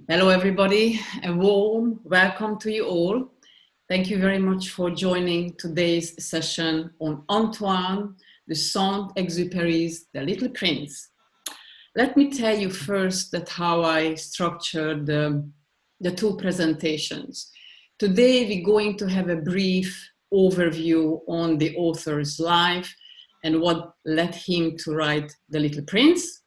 Hello, everybody. A warm welcome to you all. Thank you very much for joining today's session on Antoine de Saint-Exupéry's The Little Prince. Let me tell you first that how I structured the two presentations. Today, we're going to have a brief overview on the author's life and what led him to write The Little Prince.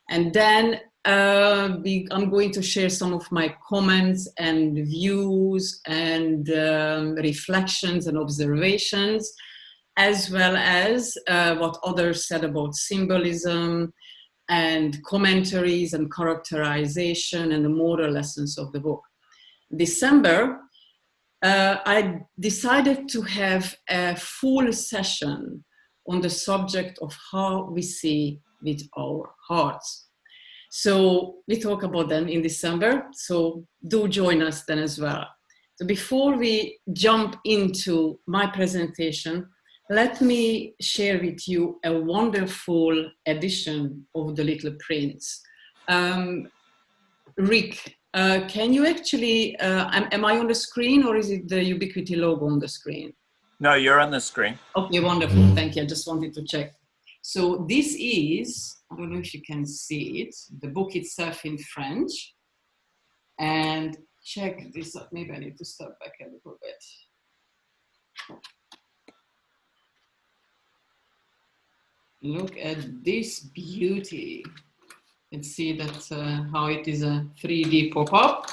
And then I'm going to share some of my comments and views and reflections and observations, as well as what others said about symbolism and commentaries and characterization and the moral lessons of the book. December, I decided to have a full session on the subject of how we see with our hearts. So we talk about them in December, so do join us then as well. So before we jump into my presentation, let me share with you a wonderful edition of The Little Prince. Rick, can you actually, am I on the screen or is it the Ubiquity logo on the screen? No, you're on the screen. Okay, wonderful, thank you, I just wanted to check. So this is, I don't know if you can see it, the book itself in French. And check this out, maybe I need to step back a little bit. Look at this beauty. Let's see that how it is a 3D pop-up.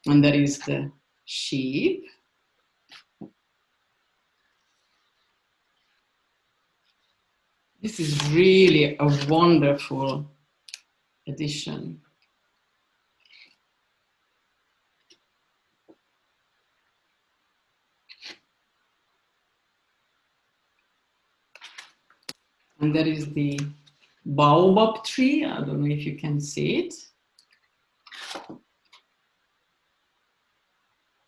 And there is the sheep. This is really a wonderful edition. And there is the Baobab tree. I don't know if you can see it.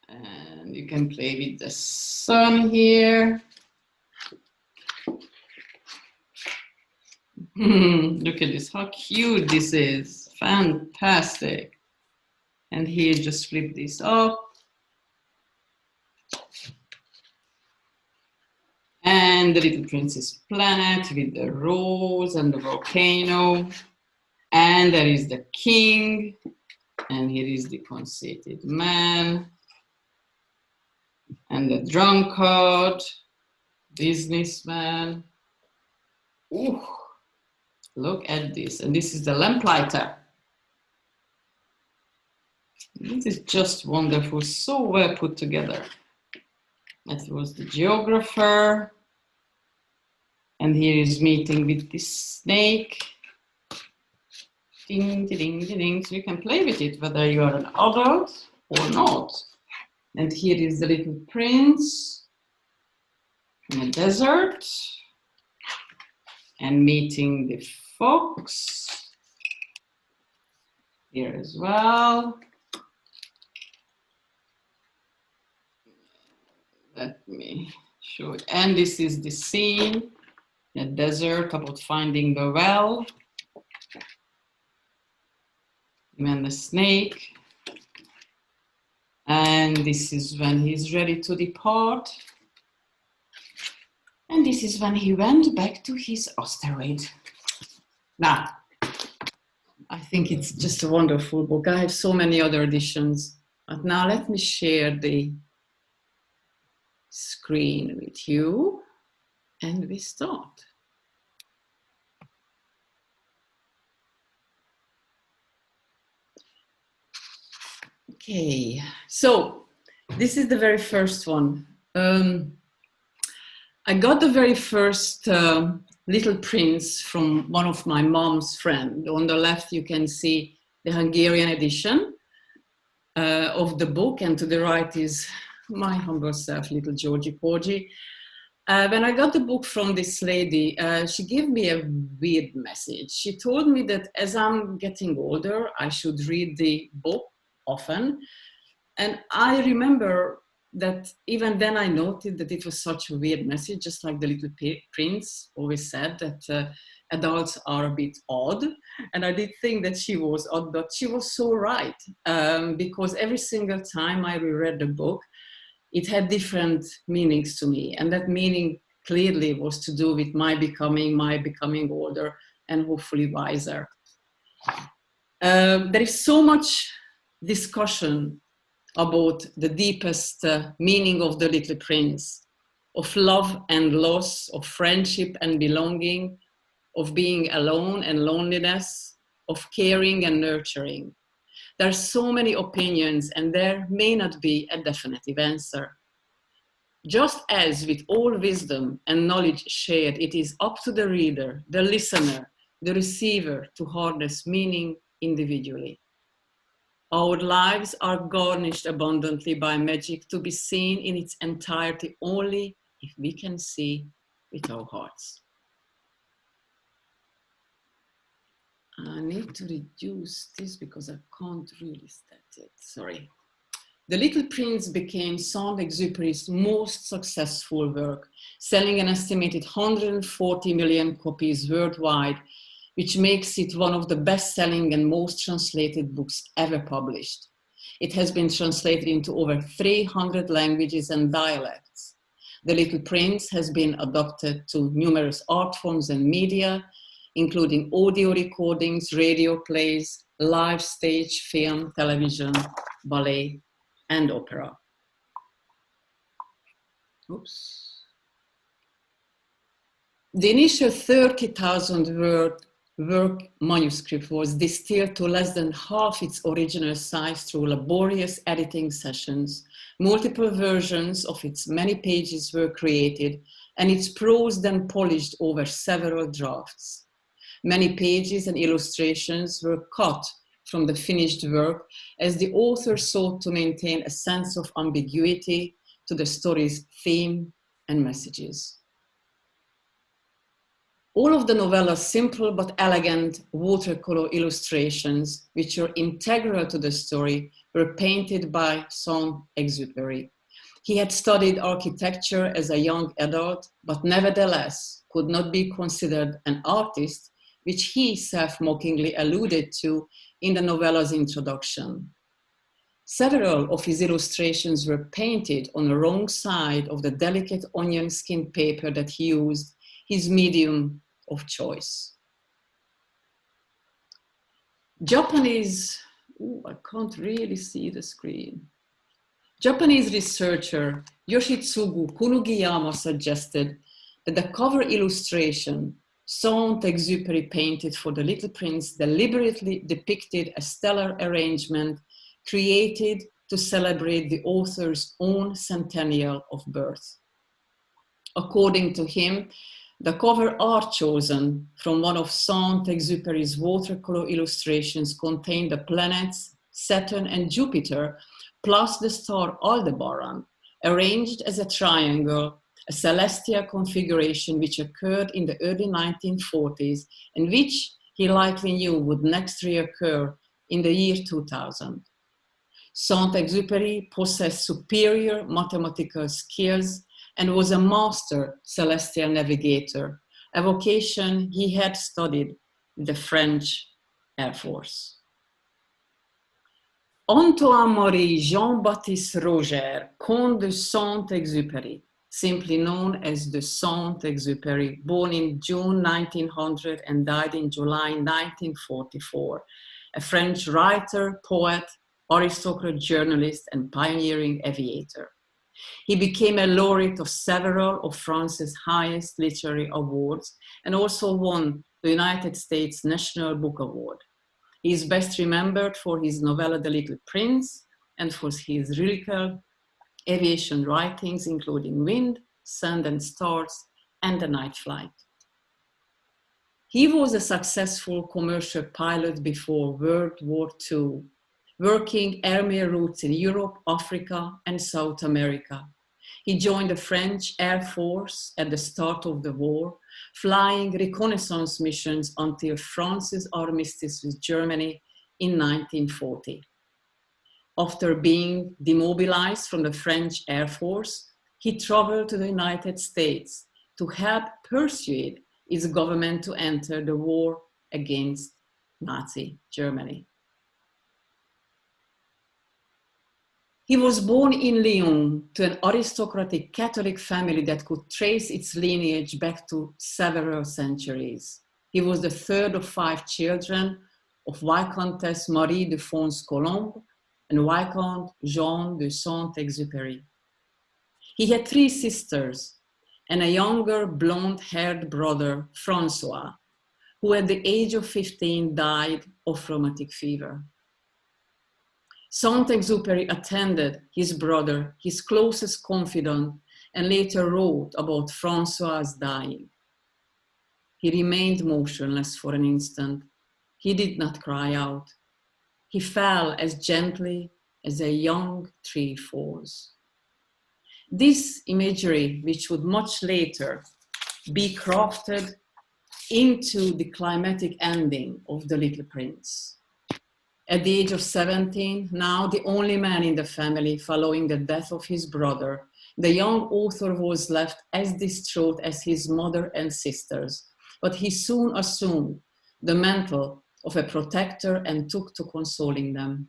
And you can play with the sun here. Look at this, how cute this is. Fantastic. And here, just flip this up. And the Little Prince's planet with the rose and the volcano. And there is the king. And here is the conceited man. And the drunkard, businessman. Ooh. Look at this, and this is the lamplighter. This is just wonderful, so well put together. That was the geographer. And here is meeting with this snake. Ding, ding, ding, ding. So you can play with it, whether you are an adult or not. And here is the Little Prince in the desert. And meeting the fox here as well. Let me show it. And this is the scene, the desert, about finding the well. And the snake. And this is when he's ready to depart. And this is when he went back to his asteroid. Now, I think it's just a wonderful book. I have so many other editions. But now let me share the screen with you. And we start. Okay, so this is the very first one. I got the very first Little Prince from one of my mom's friends. On the left, you can see the Hungarian edition of the book, and to the right is my humble self, little Georgie Porgy. When I got the book from this lady, she gave me a weird message. She told me that as I'm getting older, I should read the book often. And I remember that even then I noted that it was such a weird message, just like the Little Prince always said that adults are a bit odd. And I did think that she was odd, but she was so right. Because every single time I reread the book, it had different meanings to me. And that meaning clearly was to do with my becoming older and hopefully wiser. There is so much discussion about the deepest meaning of the Little Prince, of love and loss, of friendship and belonging, of being alone and loneliness, of caring and nurturing. There are so many opinions and there may not be a definitive answer. Just as with all wisdom and knowledge shared, it is up to the reader, the listener, the receiver to harness meaning individually. Our lives are garnished abundantly by magic to be seen in its entirety only if we can see with our hearts. I need to reduce this because I can't really stat it, sorry. The Little Prince became Saint-Exupéry's most successful work, selling an estimated 140 million copies worldwide, which makes it one of the best-selling and most translated books ever published. It has been translated into over 300 languages and dialects. The Little Prince has been adapted to numerous art forms and media, including audio recordings, radio plays, live stage, film, television, ballet, and opera. Oops. The initial 30,000 word work manuscript was distilled to less than half its original size through laborious editing sessions. Multiple versions of its many pages were created, and its prose then polished over several drafts. Many pages and illustrations were cut from the finished work as the author sought to maintain a sense of ambiguity to the story's theme and messages. All of the novella's simple but elegant watercolor illustrations, which are integral to the story, were painted by Saint-Exupéry. He had studied architecture as a young adult, but nevertheless could not be considered an artist, which he self-mockingly alluded to in the novella's introduction. Several of his illustrations were painted on the wrong side of the delicate onion skin paper that he used, his medium of choice. Japanese, I can't really see the screen. Japanese researcher Yoshitsugu Kunugiyama suggested that the cover illustration Saint-Exupéry painted for The Little Prince deliberately depicted a stellar arrangement created to celebrate the author's own centennial of birth. According to him, the cover art chosen from one of Saint-Exupéry's watercolor illustrations contained the planets Saturn and Jupiter, plus the star Aldebaran, arranged as a triangle, a celestial configuration which occurred in the early 1940s and which he likely knew would next reoccur in the year 2000. Saint-Exupéry possessed superior mathematical skills and was a master celestial navigator, a vocation he had studied in the French Air Force. Antoine-Marie Jean-Baptiste Roger, Comte de Saint-Exupéry, simply known as the Saint-Exupéry, born in June 1900 and died in July 1944, a French writer, poet, aristocrat, journalist, and pioneering aviator. He became a laureate of several of France's highest literary awards and also won the United States National Book Award. He is best remembered for his novella The Little Prince and for his lyrical aviation writings, including Wind, Sand and Stars, and The Night Flight. He was a successful commercial pilot before World War II, working airmail routes in Europe, Africa, and South America. He joined the French Air Force at the start of the war, flying reconnaissance missions until France's armistice with Germany in 1940. After being demobilized from the French Air Force, he traveled to the United States to help persuade its government to enter the war against Nazi Germany. He was born in Lyon to an aristocratic Catholic family that could trace its lineage back to several centuries. He was the third of 5 children of Viscountess Marie de Fons-Colomb and Viscount Jean de Saint-Exupéry. He had 3 sisters and a younger blonde-haired brother, François, who at the age of 15 died of rheumatic fever. Saint-Exupéry attended his brother, his closest confidant, and later wrote about François' dying. He remained motionless for an instant. He did not cry out. He fell as gently as a young tree falls. This imagery, which would much later be crafted into the climatic ending of The Little Prince. At the age of 17, now the only man in the family following the death of his brother, the young author was left as distraught as his mother and sisters, but he soon assumed the mantle of a protector and took to consoling them.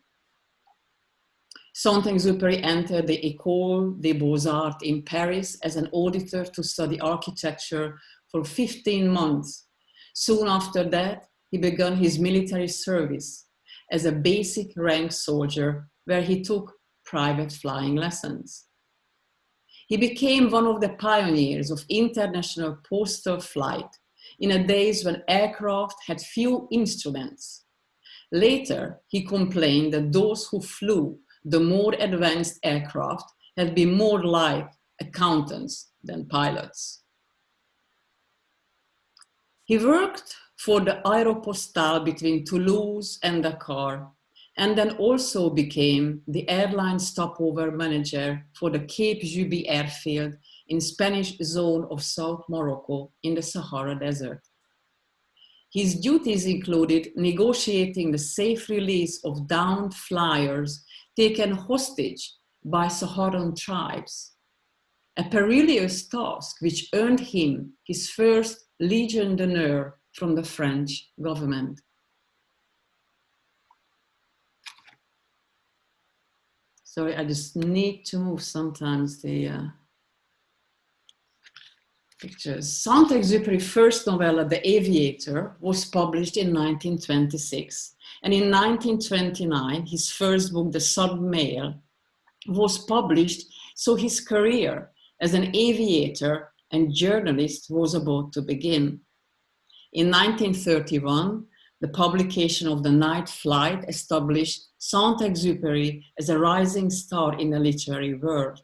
Saint-Exupéry entered the École des Beaux-Arts in Paris as an auditor to study architecture for 15 months. Soon after that, he began his military service as a basic rank soldier where he took private flying lessons. He became one of the pioneers of international postal flight in the days when aircraft had few instruments. Later, he complained that those who flew the more advanced aircraft had been more like accountants than pilots. He worked for the Aéropostale between Toulouse and Dakar, and then also became the airline stopover manager for the Cape Juby airfield in Spanish zone of South Morocco in the Sahara Desert. His duties included negotiating the safe release of downed flyers taken hostage by Saharan tribes, a perilous task which earned him his first Légion d'honneur from the French government. Sorry, I just need to move sometimes the pictures. Saint-Exupéry's first novella, The Aviator, was published in 1926. And in 1929, his first book, The Submail, was published, so his career as an aviator and journalist was about to begin. In 1931, the publication of The Night Flight established Saint-Exupéry as a rising star in the literary world.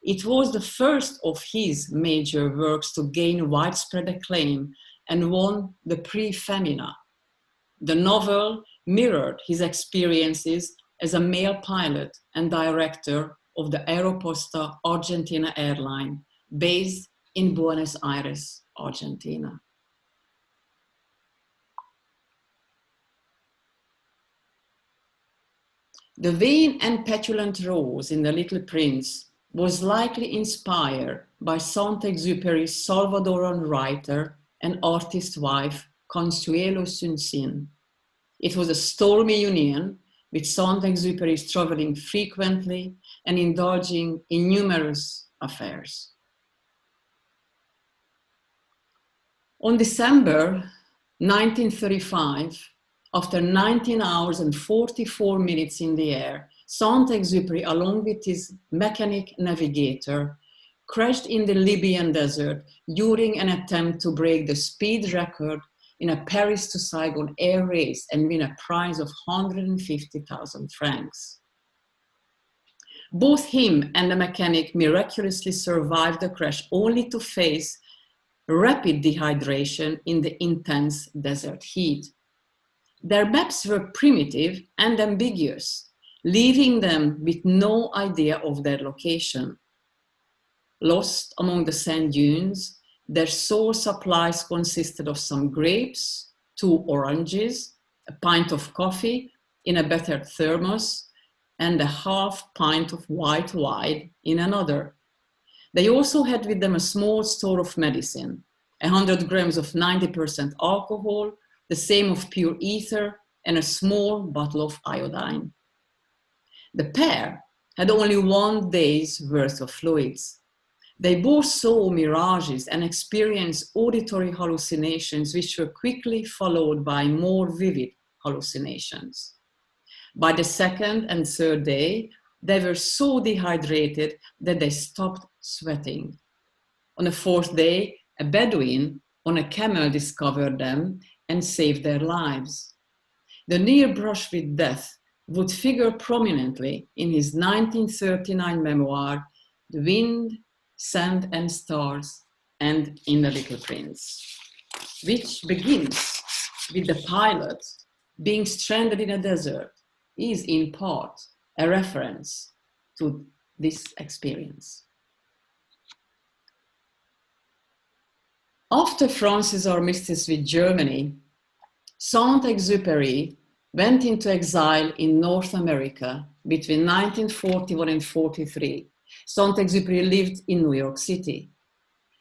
It was the first of his major works to gain widespread acclaim and won the Prix Femina. The novel mirrored his experiences as a male pilot and director of the Aeroposta Argentina airline, based in Buenos Aires, Argentina. The vain and petulant Rose in The Little Prince was likely inspired by Saint-Exupéry's Salvadoran writer and artist wife, Consuelo Suncin. It was a stormy union, with Saint-Exupéry traveling frequently and indulging in numerous affairs. On December 1935, after 19 hours and 44 minutes in the air, Saint-Exupéry, along with his mechanic navigator, crashed in the Libyan desert during an attempt to break the speed record in a Paris to Saigon air race and win a prize of 150,000 francs. Both him and the mechanic miraculously survived the crash, only to face rapid dehydration in the intense desert heat. Their maps were primitive and ambiguous, leaving them with no idea of their location. Lost among the sand dunes, their sole supplies consisted of some grapes, 2 oranges, a pint of coffee in a battered thermos, and a half pint of white wine in another. They also had with them a small store of medicine. 100 grams of 90% alcohol, the same of pure ether, and a small bottle of iodine. The pair had only 1 day's worth of fluids. They both saw mirages and experienced auditory hallucinations, which were quickly followed by more vivid hallucinations. By the 2nd and 3rd day, they were so dehydrated that they stopped sweating. On the 4th day, a Bedouin on a camel discovered them and saved their lives. The near brush with death would figure prominently in his 1939 memoir, The Wind, Sand and Stars, and in The Little Prince, which begins with the pilot being stranded in a desert, is in part a reference to this experience. After France's armistice with Germany, Saint-Exupéry went into exile in North America between 1941 and 1943. Saint-Exupéry lived in New York City.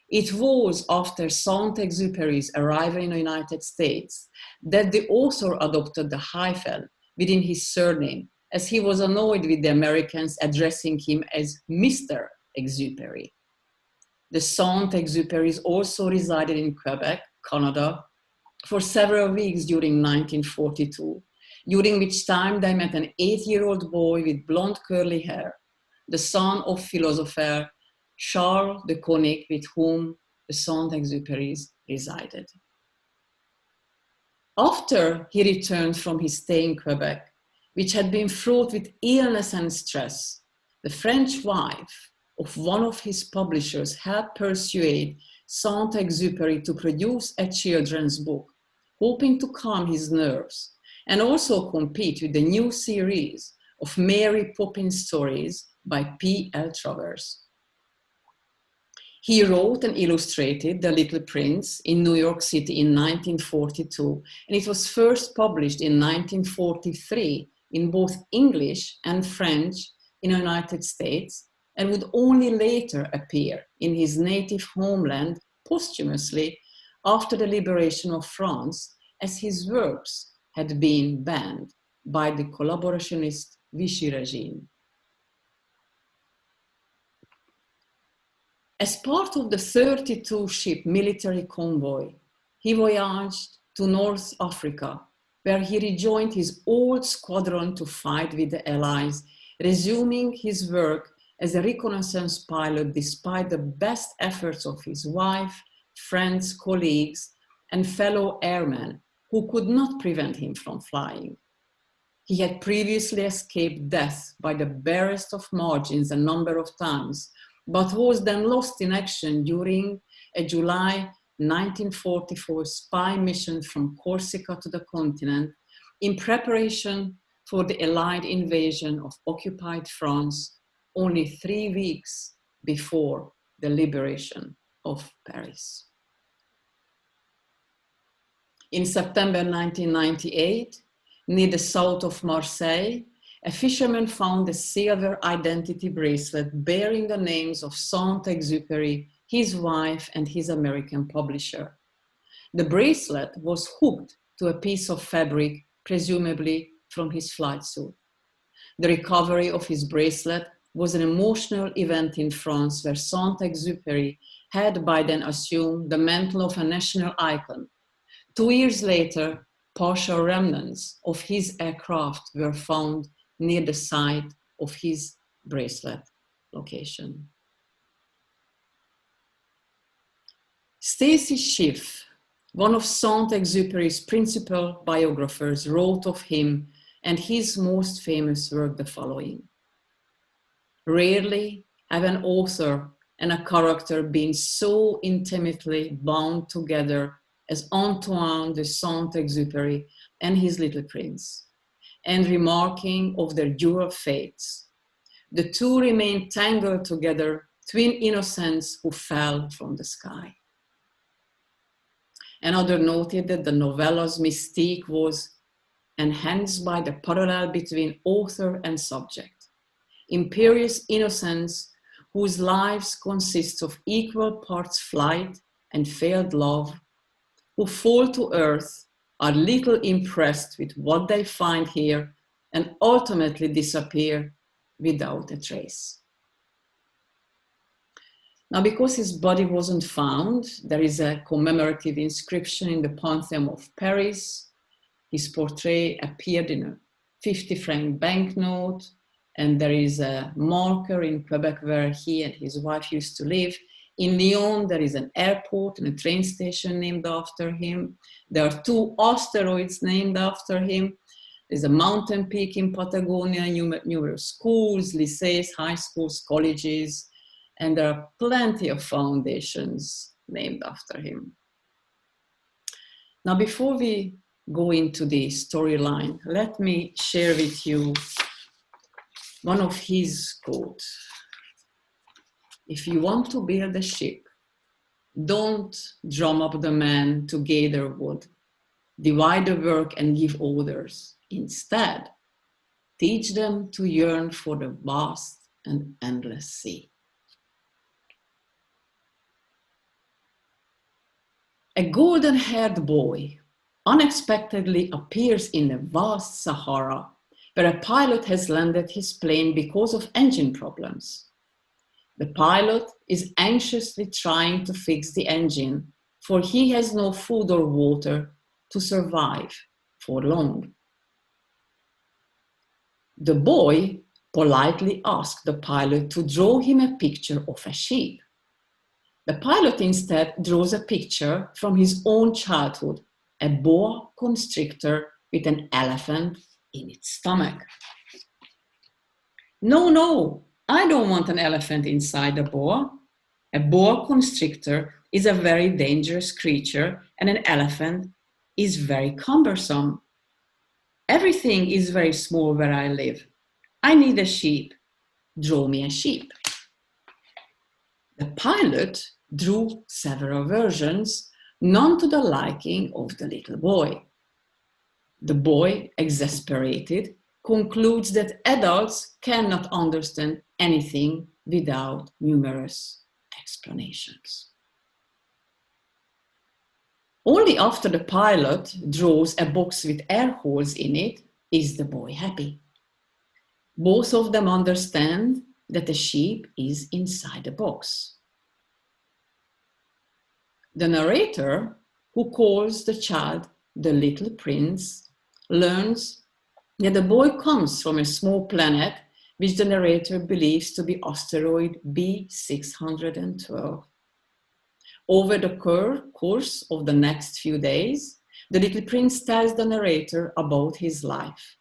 It was after Saint-Exupéry's arrival in the United States that the author adopted the hyphen within his surname, as he was annoyed with the Americans addressing him as Mr. Exupéry. The Saint-Exupérys also resided in Quebec, Canada, for several weeks during 1942, during which time they met an 8-year-old boy with blonde curly hair, the son of philosopher Charles de Konig, with whom the Saint-Exupérys resided. After he returned from his stay in Quebec, which had been fraught with illness and stress, the French wife of one of his publishers helped persuade Saint-Exupéry to produce a children's book, hoping to calm his nerves and also compete with the new series of Mary Poppins stories by P.L. Travers. He wrote and illustrated The Little Prince in New York City in 1942, and it was first published in 1943 in both English and French in the United States, and would only later appear in his native homeland posthumously after the liberation of France, as his works had been banned by the collaborationist Vichy regime. As part of the 32-ship military convoy, he voyaged to North Africa, where he rejoined his old squadron to fight with the Allies, resuming his work as a reconnaissance pilot despite the best efforts of his wife, friends, colleagues, and fellow airmen who could not prevent him from flying. He had previously escaped death by the barest of margins a number of times, but was then lost in action during a July 1944 spy mission from Corsica to the continent in preparation for the Allied invasion of occupied France only 3 weeks before the liberation of Paris. In September 1998, near the south of Marseille, a fisherman found a silver identity bracelet bearing the names of Saint-Exupéry, his wife, and his American publisher. The bracelet was hooked to a piece of fabric, presumably from his flight suit. The recovery of his bracelet was an emotional event in France, where Saint-Exupéry had by then assumed the mantle of a national icon. 2 years later, partial remnants of his aircraft were found near the site of his bracelet location. Stacy Schiff, one of Saint-Exupéry's principal biographers, wrote of him and his most famous work the following: "Rarely have an author and a character been so intimately bound together as Antoine de Saint-Exupéry and his Little Prince, and remarking of their dual fates. The two remained tangled together, twin innocents who fell from the sky." Another noted that the novella's mystique was enhanced by the parallel between author and subject. Imperious innocents whose lives consist of equal parts flight and failed love, who fall to earth, are little impressed with what they find here, and ultimately disappear without a trace. Now, because his body wasn't found, there is a commemorative inscription in the Pantheon of Paris. His portrait appeared in a 50-franc banknote, and there is a marker in Quebec where he and his wife used to live. In Lyon, there is an airport and a train station named after him. There are 2 asteroids named after him. There's a mountain peak in Patagonia, numerous schools, lycées, high schools, colleges, and there are plenty of foundations named after him. Now, before we go into the storyline, let me share with you one of his quotes. If you want to build a ship, don't drum up the men to gather wood, divide the work and give orders. Instead, teach them to yearn for the vast and endless sea. A golden-haired boy unexpectedly appears in the vast Sahara, where a pilot has landed his plane because of engine problems. The pilot is anxiously trying to fix the engine, for he has no food or water to survive for long. The boy politely asks the pilot to draw him a picture of a sheep. The pilot instead draws a picture from his own childhood, a boa constrictor with an elephant in its stomach. No, I don't want an elephant inside a boa. A boa constrictor is a very dangerous creature, and an elephant is very cumbersome. Everything is very small where I live. I need a sheep. Draw me a sheep. The pilot drew several versions, none to the liking of the little boy. The boy, exasperated, concludes that adults cannot understand anything without numerous explanations. Only after the pilot draws a box with air holes in it is the boy happy. Both of them understand that the sheep is inside the box. The narrator, who calls the child the little prince, learns that the boy comes from a small planet which the narrator believes to be asteroid B612. Over the course of the next few days, the little prince tells the narrator about his life.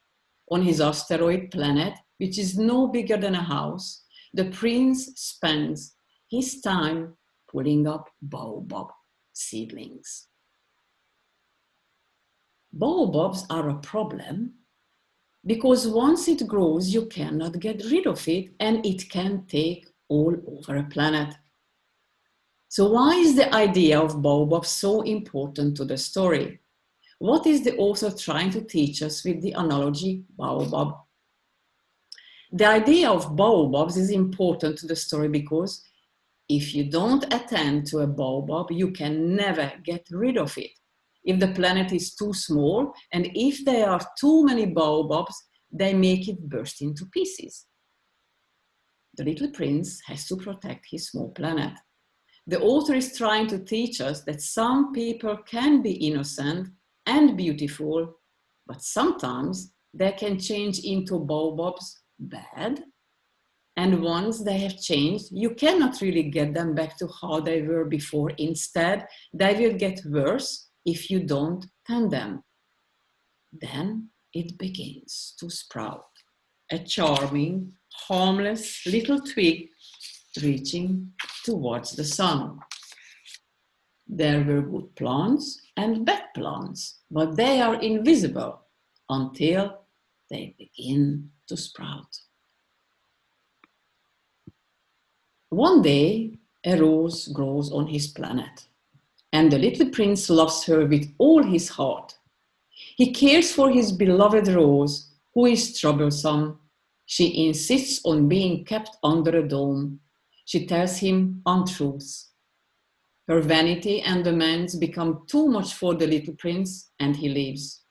On his asteroid planet, which is no bigger than a house, the prince spends his time pulling up baobab seedlings. Baobabs are a problem because once it grows, you cannot get rid of it, and it can take all over a planet. So why is the idea of baobab so important to the story? What is the author trying to teach us with the analogy baobab? The idea of baobabs is important to the story because if you don't attend to a baobab, you can never get rid of it. If the planet is too small, and if there are too many baobabs, they make it burst into pieces. The little prince has to protect his small planet. The author is trying to teach us that some people can be innocent and beautiful, but sometimes they can change into baobabs bad. And once they have changed, you cannot really get them back to how they were before. Instead, they will get worse if you don't tend them. Then it begins to sprout, a charming, harmless little twig reaching towards the sun. There were good plants and bad plants, but they are invisible until they begin to sprout. One day, a rose grows on his planet, and the little prince loves her with all his heart. He cares for his beloved rose, who is troublesome. She insists on being kept under a dome. She tells him untruths. Her vanity and demands become too much for the little prince, and he leaves.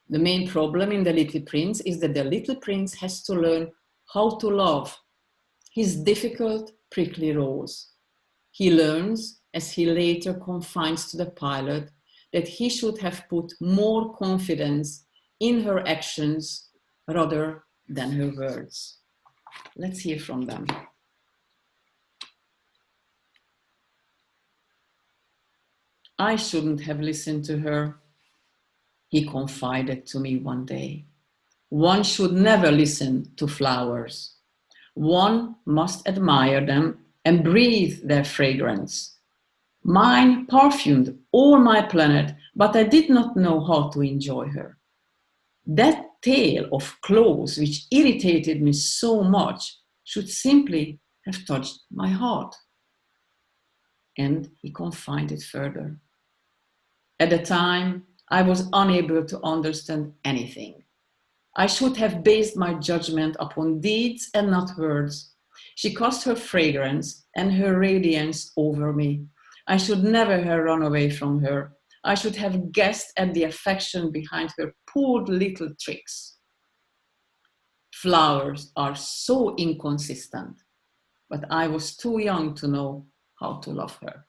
The main problem in The Little Prince is that the little prince has to learn how to love his difficult, prickly rose. He learns, as he later confides to the pilot, that he should have put more confidence in her actions rather than her words. Let's hear from them. I shouldn't have listened to her, he confided to me one day. One should never listen to flowers. One must admire them and breathe their fragrance. Mine perfumed all my planet, but I did not know how to enjoy her. That tale of clothes which irritated me so much should simply have touched my heart. And he confided further. At the time, I was unable to understand anything. I should have based my judgment upon deeds and not words. She cast her fragrance and her radiance over me. I should never have run away from her. I should have guessed at the affection behind her poor little tricks. Flowers are so inconsistent, but I was too young to know how to love her.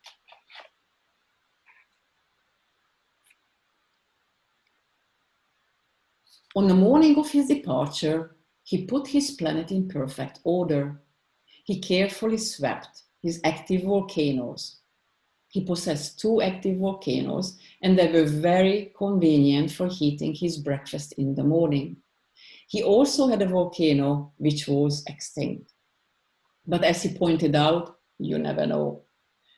On the morning of his departure, he put his planet in perfect order. He carefully swept his active volcanoes. He possessed 2 active volcanoes, and they were very convenient for heating his breakfast in the morning. He also had a volcano which was extinct. But as he pointed out, you never know.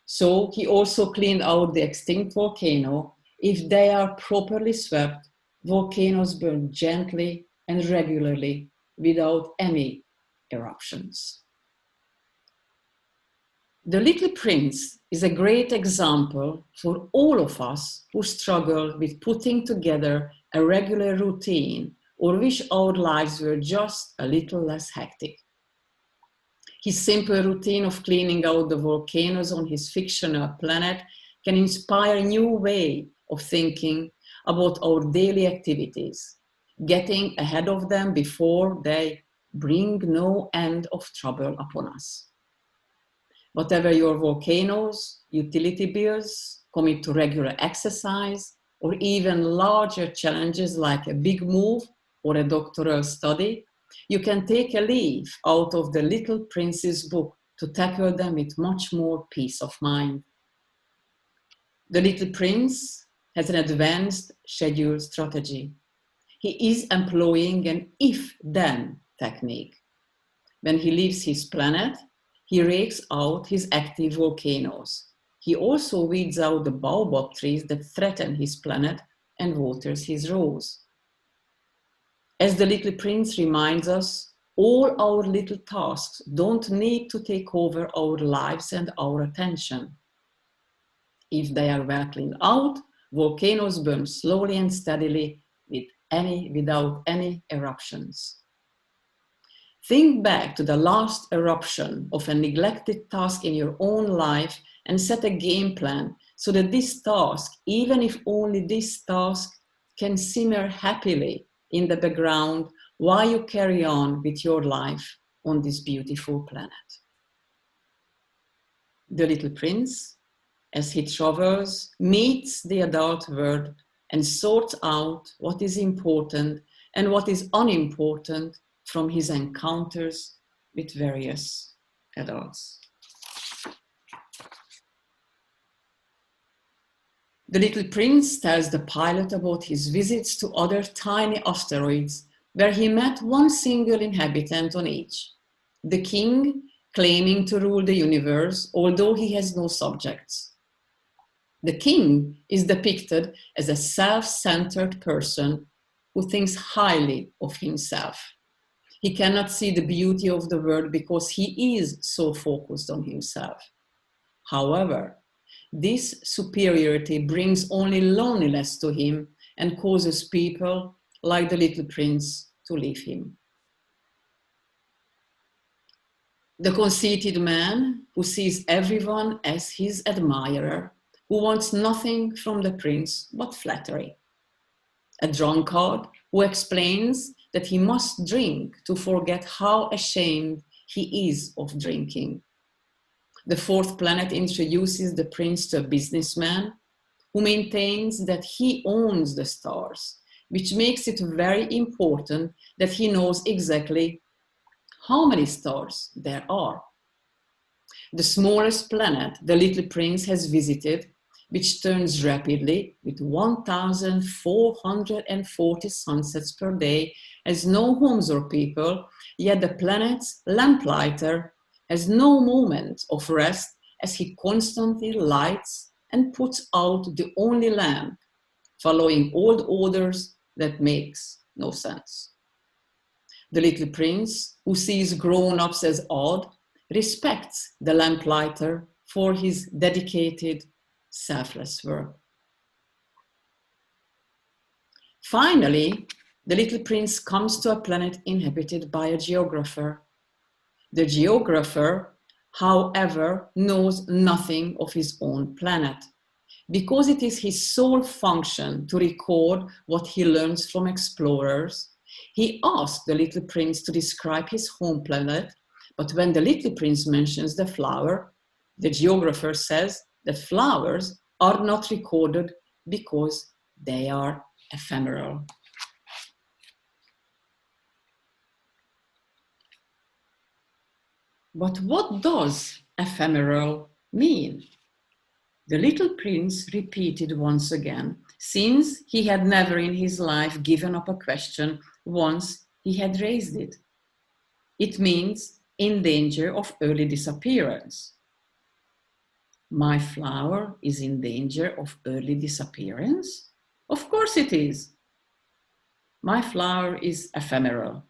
So he also cleaned out the extinct volcano. If they are properly swept, volcanoes burn gently and regularly without any eruptions. The Little Prince is a great example for all of us who struggle with putting together a regular routine or wish our lives were just a little less hectic. His simple routine of cleaning out the volcanoes on his fictional planet can inspire a new way of thinking about our daily activities, getting ahead of them before they bring no end of trouble upon us. Whatever your volcanoes, utility bills, commit to regular exercise, or even larger challenges like a big move or a doctoral study, you can take a leaf out of the Little Prince's book to tackle them with much more peace of mind. The Little Prince has an advanced schedule strategy. He is employing an if-then technique. When he leaves his planet, he rakes out his active volcanoes. He also weeds out the Baobab trees that threaten his planet and waters his rose. As the Little Prince reminds us, all our little tasks don't need to take over our lives and our attention. If they are well cleaned out, volcanoes burn slowly and steadily without any eruptions. Think back to the last eruption of a neglected task in your own life and set a game plan so that this task, even if only this task, can simmer happily in the background while you carry on with your life on this beautiful planet. The Little Prince, as he travels, meets the adult world and sorts out what is important and what is unimportant from his encounters with various adults. The Little Prince tells the pilot about his visits to other tiny asteroids where he met one single inhabitant on each, the king claiming to rule the universe, although he has no subjects. The king is depicted as a self-centered person who thinks highly of himself. He cannot see the beauty of the world because he is so focused on himself. However, this superiority brings only loneliness to him and causes people like the Little Prince to leave him. The conceited man who sees everyone as his admirer, who wants nothing from the prince but flattery. A drunkard who explains that he must drink to forget how ashamed he is of drinking. The fourth planet introduces the prince to a businessman who maintains that he owns the stars, which makes it very important that he knows exactly how many stars there are. The smallest planet the little prince has visited, which turns rapidly with 1,440 sunsets per day, has no homes or people, yet the planet's lamplighter has no moment of rest as he constantly lights and puts out the only lamp, following old orders that makes no sense. The little prince, who sees grown-ups as odd, respects the lamplighter for his dedicated, selfless work. Finally, the little prince comes to a planet inhabited by a geographer. The geographer, however, knows nothing of his own planet, because it is his sole function to record what he learns from explorers. He asks the little prince to describe his home planet, but when the little prince mentions the flower, the geographer says that flowers are not recorded because they are ephemeral. But what does ephemeral mean? The little prince repeated once again, since he had never in his life given up a question once he had raised it. It means in danger of early disappearance. My flower is in danger of early disappearance? Of course it is. My flower is ephemeral,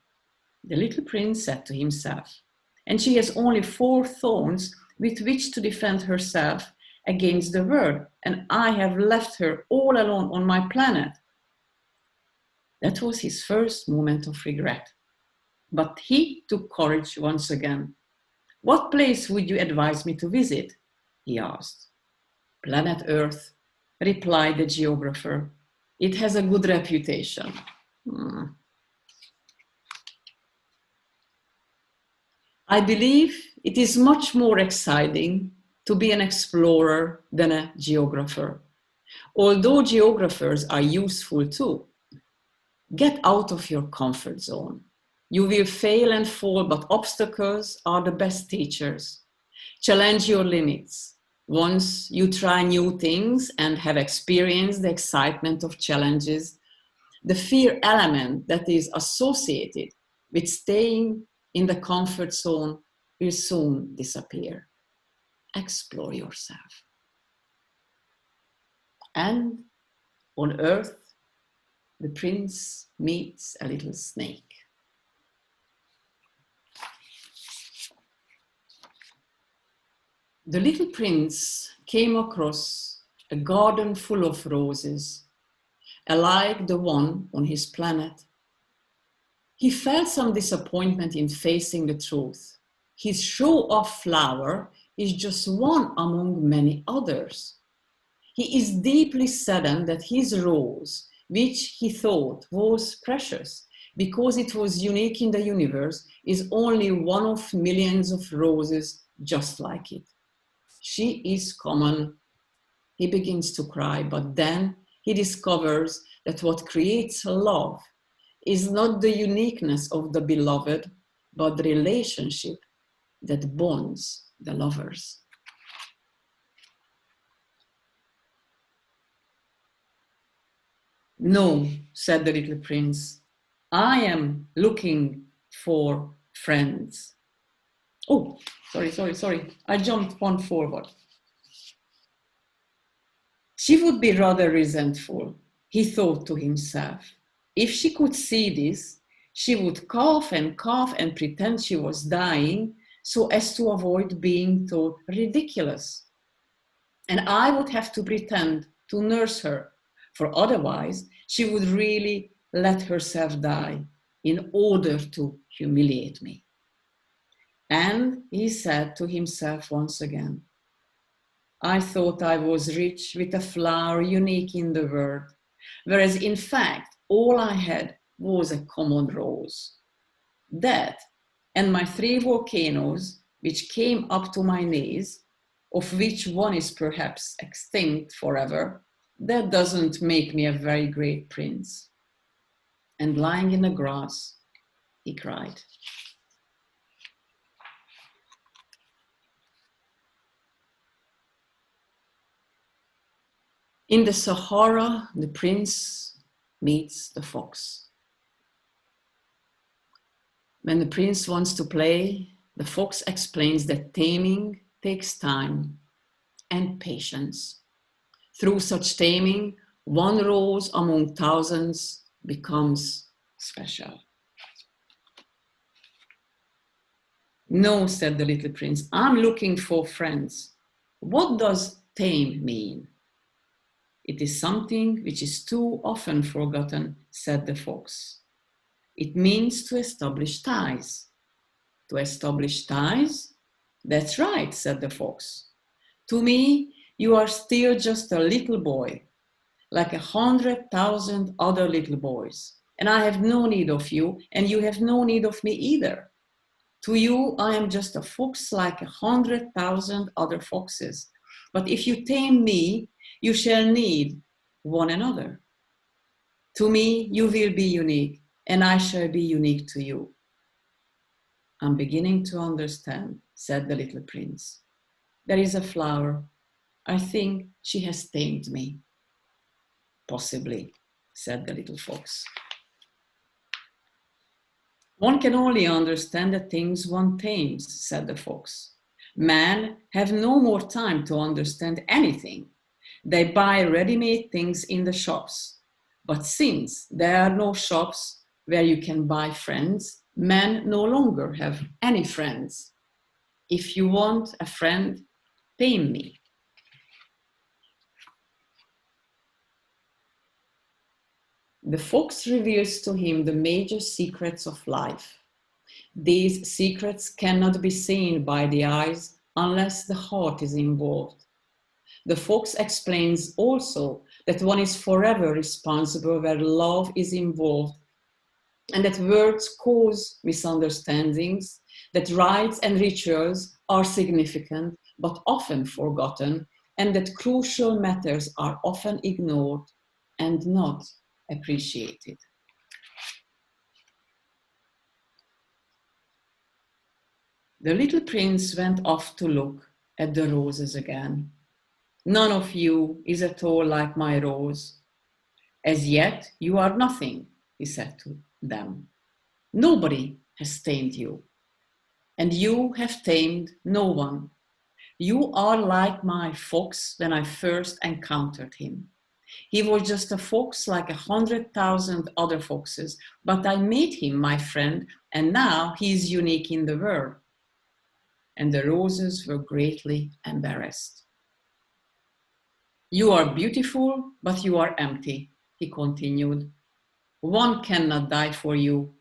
the little prince said to himself, and she has only 4 thorns with which to defend herself against the world, and I have left her all alone on my planet. That was his first moment of regret. But he took courage once again. What place would you advise me to visit? He asked. Planet Earth, replied the geographer. It has a good reputation. I believe it is much more exciting to be an explorer than a geographer, although geographers are useful too. Get out of your comfort zone. You will fail and fall, but obstacles are the best teachers. Challenge your limits. Once you try new things and have experienced the excitement of challenges, the fear element that is associated with staying in the comfort zone will soon disappear. Explore yourself. And on Earth, the prince meets a little snake. The little prince came across a garden full of roses, alike the one on his planet. He felt some disappointment in facing the truth. His show-off flower is just one among many others. He is deeply saddened that his rose, which he thought was precious because it was unique in the universe, is only one of millions of roses just like it. She is common. He begins to cry, but then he discovers that what creates love is not the uniqueness of the beloved, but the relationship that bonds the lovers. No, said the little prince, I am looking for friends. Oh, sorry. I jumped one forward. She would be rather resentful, he thought to himself. If she could see this, she would cough and pretend she was dying so as to avoid being thought ridiculous. And I would have to pretend to nurse her, for otherwise she would really let herself die in order to humiliate me. And he said to himself once again, I thought I was rich with a flower unique in the world, whereas in fact, all I had was a common rose. That and my 3 volcanoes, which came up to my knees, of which one is perhaps extinct forever, that doesn't make me a very great prince. And lying in the grass, he cried. In the Sahara, the prince meets the fox. When the prince wants to play, the fox explains that taming takes time and patience. Through such taming, one rose among thousands becomes special. No, said the little prince, I'm looking for friends. What does tame mean? It is something which is too often forgotten, said the fox. It means to establish ties. To establish ties? That's right, said the fox. To me, you are still just a little boy, like 100,000 other little boys. And I have no need of you, and you have no need of me either. To you, I am just a fox like 100,000 other foxes. But if you tame me, you shall need one another. To me, you will be unique, and I shall be unique to you. I'm beginning to understand, said the little prince. There is a flower. I think she has tamed me. Possibly, said the little fox. One can only understand the things one tames, said the fox. Men have no more time to understand anything. They buy ready-made things in the shops. But since there are no shops where you can buy friends, men no longer have any friends. If you want a friend, tame me. The fox reveals to him the major secrets of life. These secrets cannot be seen by the eyes unless the heart is involved. The fox explains also that one is forever responsible where love is involved, and that words cause misunderstandings, that rites and rituals are significant but often forgotten, and that crucial matters are often ignored and not appreciated. The little prince went off to look at the roses again. None of you is at all like my rose. As yet, you are nothing, he said to them. Nobody has tamed you, and you have tamed no one. You are like my fox when I first encountered him. He was just a fox like 100,000 other foxes, but I made him my friend, and now he is unique in the world. And the roses were greatly embarrassed. You are beautiful, but you are empty, he continued. One cannot die for you.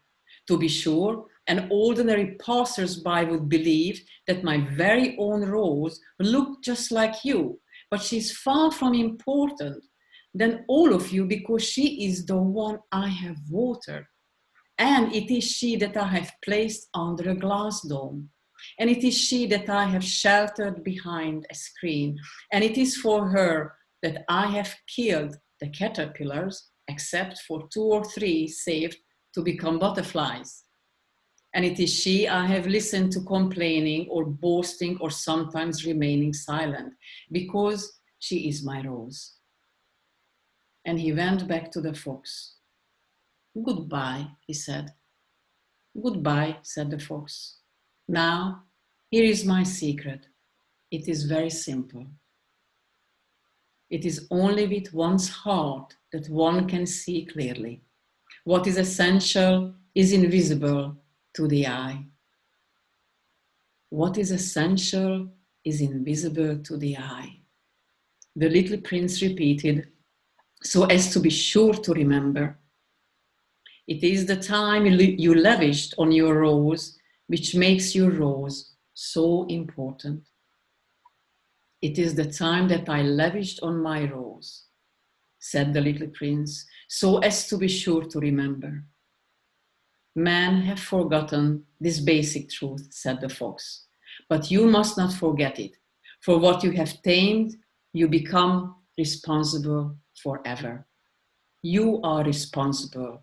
To be sure, an ordinary passers-by would believe that my very own rose looked just like you, but she's far from important than all of you because she is the one I have watered. And it is she that I have placed under a glass dome. And it is she that I have sheltered behind a screen. And it is for her that I have killed the caterpillars, except for 2 or 3 saved to become butterflies. And it is she I have listened to complaining or boasting or sometimes remaining silent, because she is my rose. And he went back to the fox. Goodbye, he said. Goodbye, said the fox. Now, here is my secret. It is very simple. It is only with one's heart that one can see clearly. What is essential is invisible to the eye. What is essential is invisible to the eye. The little prince repeated, so as to be sure to remember. It is the time you lavished on your rose which makes your rose so important. It is the time that I lavished on my rose, said the little prince, so as to be sure to remember. Men have forgotten this basic truth, said the fox, but you must not forget it. For what you have tamed, you become responsible forever. You are responsible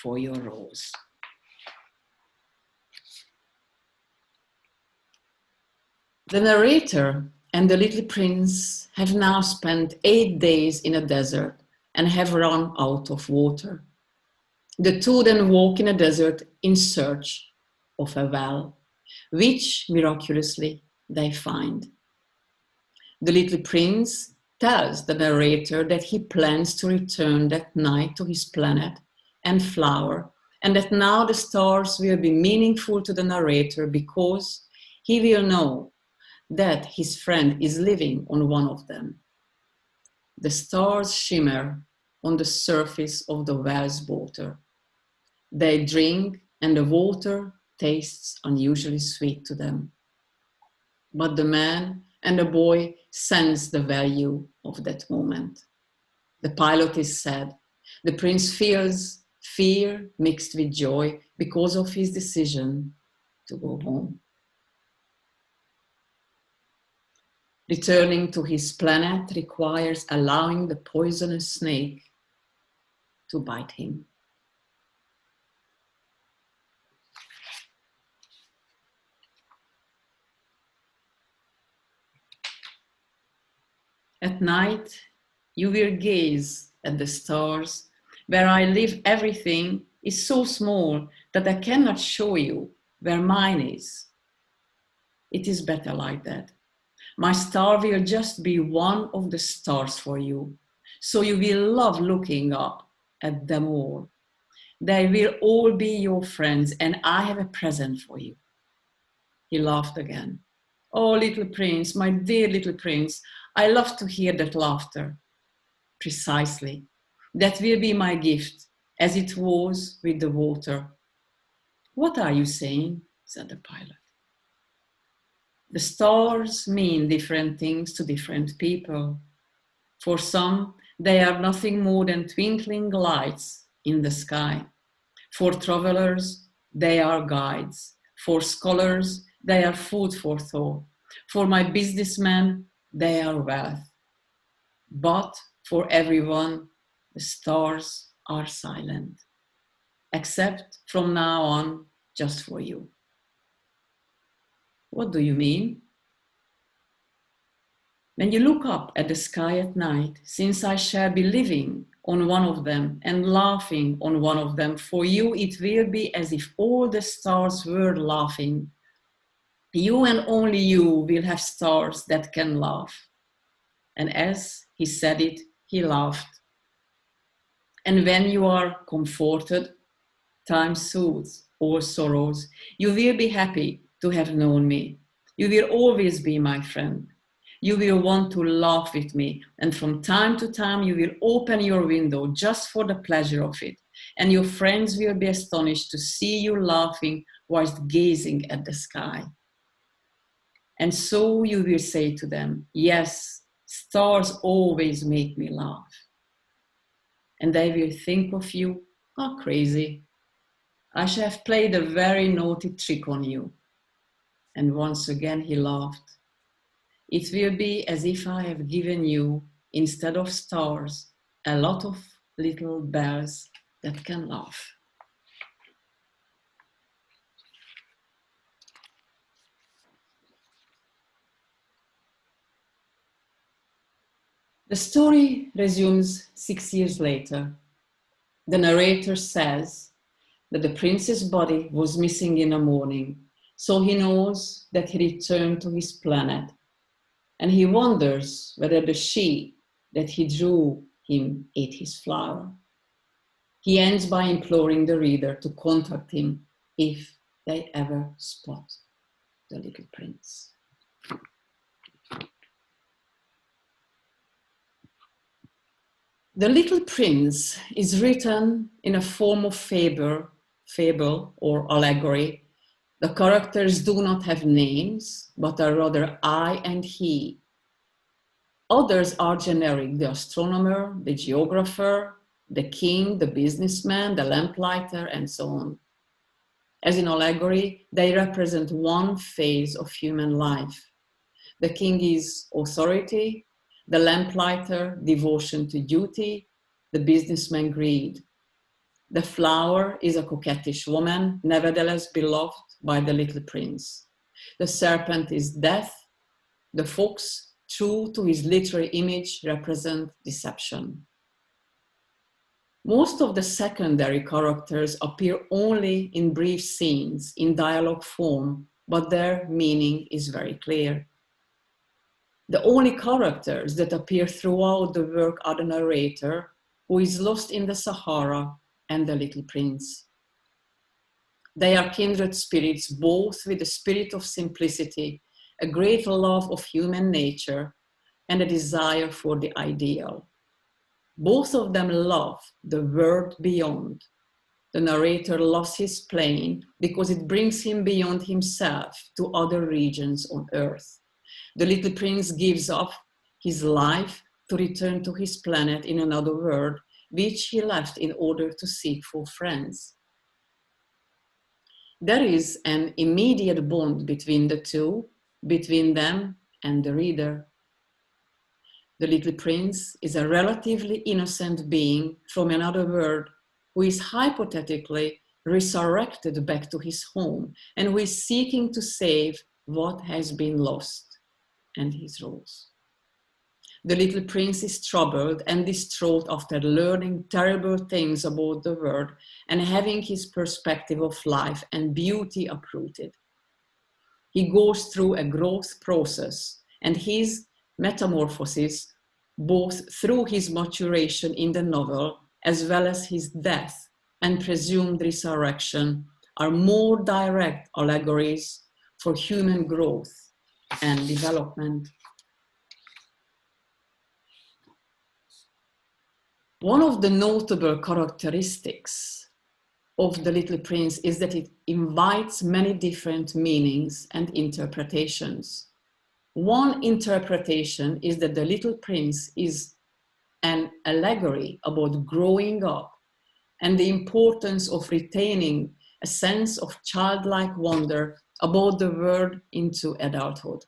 for your rose. The narrator and the little prince have now spent 8 days in a desert and have run out of water. The two then walk in a desert in search of a well, which miraculously they find. The little prince tells the narrator that he plans to return that night to his planet and flower, and that now the stars will be meaningful to the narrator because he will know that his friend is living on one of them. The stars shimmer on the surface of the well's water. They drink and the water tastes unusually sweet to them. But the man and the boy sense the value of that moment. The pilot is sad. The prince feels fear mixed with joy because of his decision to go home. Returning to his planet requires allowing the poisonous snake to bite him. At night, you will gaze at the stars. Where I live, everything is so small that I cannot show you where mine is. It is better like that. My star will just be one of the stars for you, so you will love looking up at them all. They will all be your friends, and I have a present for you. He laughed again. Oh, little prince, my dear little prince, I love to hear that laughter. Precisely. That will be my gift, as it was with the water. What are you saying? Said the pilot. The stars mean different things to different people. For some, they are nothing more than twinkling lights in the sky. For travelers, they are guides. For scholars, they are food for thought. For my businessmen, they are wealth. But for everyone, the stars are silent, except from now on, just for you. What do you mean? When you look up at the sky at night, since I shall be living on one of them and laughing on one of them, for you it will be as if all the stars were laughing. You and only you will have stars that can laugh. And as he said it, he laughed. And when you are comforted, time soothes all sorrows. You will be happy to have known me. You will always be my friend. You will want to laugh with me, and from time to time you will open your window just for the pleasure of it, and your friends will be astonished to see you laughing whilst gazing at the sky. And so you will say to them, yes, stars always make me laugh. And they will think of you, how crazy. I shall have played a very naughty trick on you. And once again he laughed. It will be as if I have given you, instead of stars, a lot of little bells that can laugh. The story resumes 6 years later. The narrator says that the prince's body was missing in the morning, so he knows that he returned to his planet, and he wonders whether the she that he drew him ate his flower. He ends by imploring the reader to contact him if they ever spot the little prince. The Little Prince is written in a form of fable or allegory, The characters do not have names, but are rather I and he. Others are generic: the astronomer, the geographer, the king, the businessman, the lamplighter, and so on. As in allegory, they represent one phase of human life. The king is authority, the lamplighter, devotion to duty, the businessman, greed. The flower is a coquettish woman, nevertheless beloved by the little prince. The serpent is death. The fox, true to his literary image, represents deception. Most of the secondary characters appear only in brief scenes in dialogue form, but their meaning is very clear. The only characters that appear throughout the work are the narrator, who is lost in the Sahara, and the little prince. They are kindred spirits, both with the spirit of simplicity, a great love of human nature, and a desire for the ideal. Both of them love the world beyond. The narrator loves his plane because it brings him beyond himself to other regions on earth. The little prince gives up his life to return to his planet in another world, which he left in order to seek for friends. There is an immediate bond between the two, between them and the reader. The little prince is a relatively innocent being from another world who is hypothetically resurrected back to his home and who is seeking to save what has been lost, and his rules. The little prince is troubled and distraught after learning terrible things about the world and having his perspective of life and beauty uprooted. He goes through a growth process, and his metamorphosis, both through his maturation in the novel as well as his death and presumed resurrection, are more direct allegories for human growth and development. One of the notable characteristics of The Little Prince is that it invites many different meanings and interpretations. One interpretation is that The Little Prince is an allegory about growing up and the importance of retaining a sense of childlike wonder about the world into adulthood.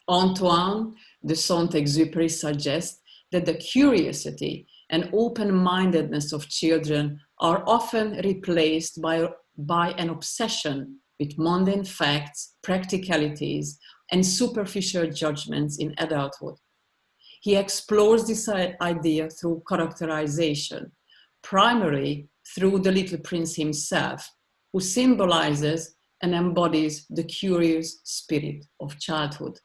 Antoine de Saint-Exupéry suggests that the curiosity and open-mindedness of children are often replaced by an obsession with mundane facts, practicalities, and superficial judgments in adulthood. He explores this idea through characterization, primarily through the little prince himself, who symbolizes and embodies the curious spirit of childhood.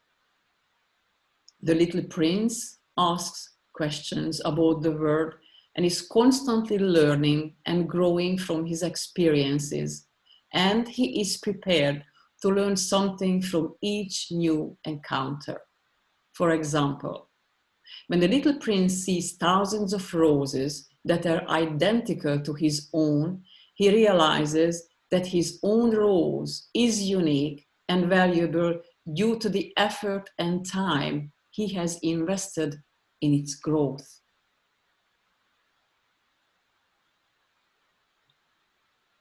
The little prince asks questions about the world and is constantly learning and growing from his experiences, and he is prepared to learn something from each new encounter. For example, when the little prince sees thousands of roses that are identical to his own, he realizes that his own rose is unique and valuable due to the effort and time he has invested in its growth.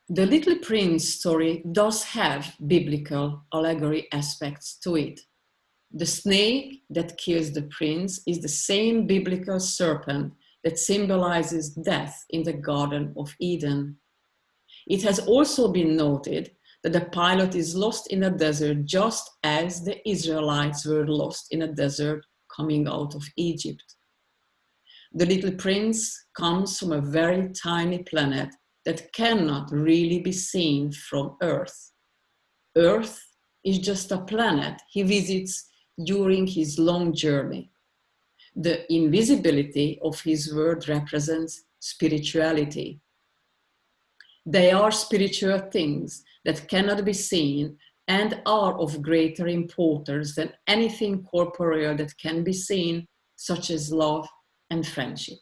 The Little Prince story does have biblical allegory aspects to it. The snake that kills the prince is the same biblical serpent that symbolizes death in the Garden of Eden. It has also been noted that the pilot is lost in a desert just as the Israelites were lost in a desert coming out of Egypt. The little prince comes from a very tiny planet that cannot really be seen from Earth. Earth is just a planet he visits during his long journey. The invisibility of his world represents spirituality. They are spiritual things that cannot be seen and are of greater importance than anything corporeal that can be seen, such as love and friendship.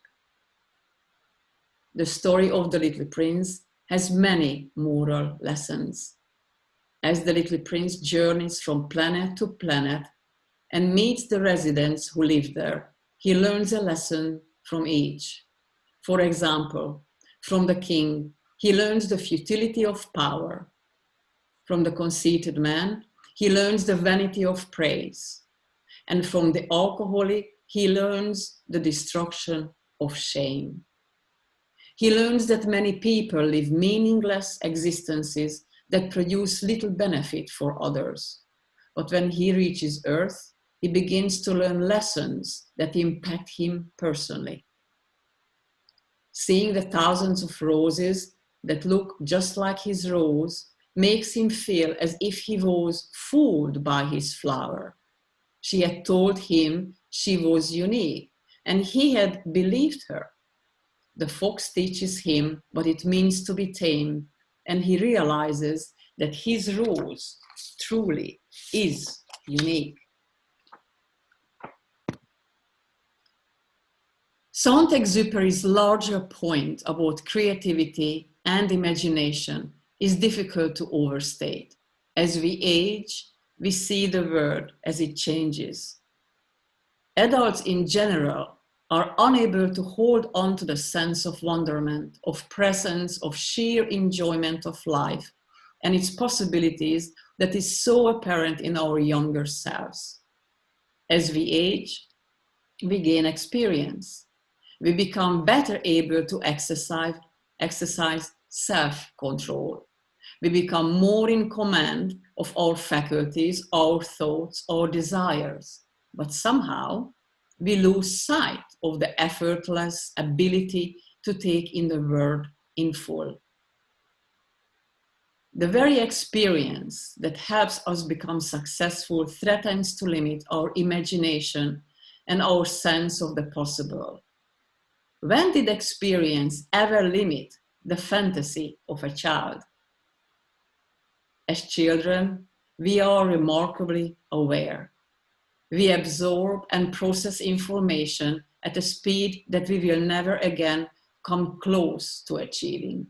The story of the Little Prince has many moral lessons. As the little prince journeys from planet to planet and meets the residents who live there, he learns a lesson from each. For example, from the king, he learns the futility of power. From the conceited man, he learns the vanity of praise. And from the alcoholic, he learns the destruction of shame. He learns that many people live meaningless existences that produce little benefit for others. But when he reaches Earth, he begins to learn lessons that impact him personally. Seeing the thousands of roses that look just like his rose makes him feel as if he was fooled by his flower. She had told him she was unique, and he had believed her. The fox teaches him what it means to be tamed, and he realizes that his rose truly is unique. Saint-Exupéry's larger point about creativity and imagination is difficult to overstate. As we age, we see the world as it changes. Adults in general are unable to hold on to the sense of wonderment, of presence, of sheer enjoyment of life and its possibilities that is so apparent in our younger selves. As we age, we gain experience. We become better able to exercise self-control. We become more in command of our faculties, our thoughts, our desires. But somehow, we lose sight of the effortless ability to take in the world in full. The very experience that helps us become successful threatens to limit our imagination and our sense of the possible. When did experience ever limit the fantasy of a child? As children, we are remarkably aware. We absorb and process information at a speed that we will never again come close to achieving.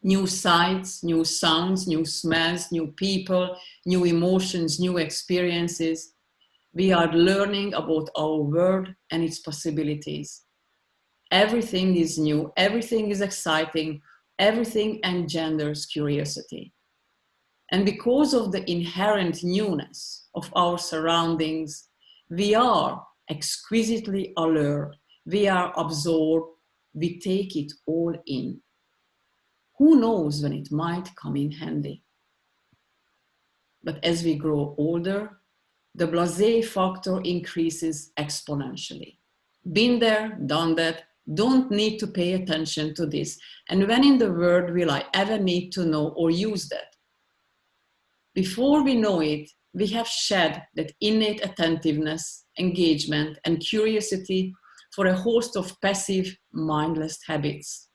New sights, new sounds, new smells, new people, new emotions, new experiences. We are learning about our world and its possibilities. Everything is new, everything is exciting, everything engenders curiosity. And because of the inherent newness of our surroundings, we are exquisitely alert, we are absorbed, we take it all in. Who knows when it might come in handy? But as we grow older, the blasé factor increases exponentially. Been there, done that, don't need to pay attention to this. And when in the world will I ever need to know or use that? Before we know it, we have shed that innate attentiveness, engagement, and curiosity for a host of passive, mindless habits.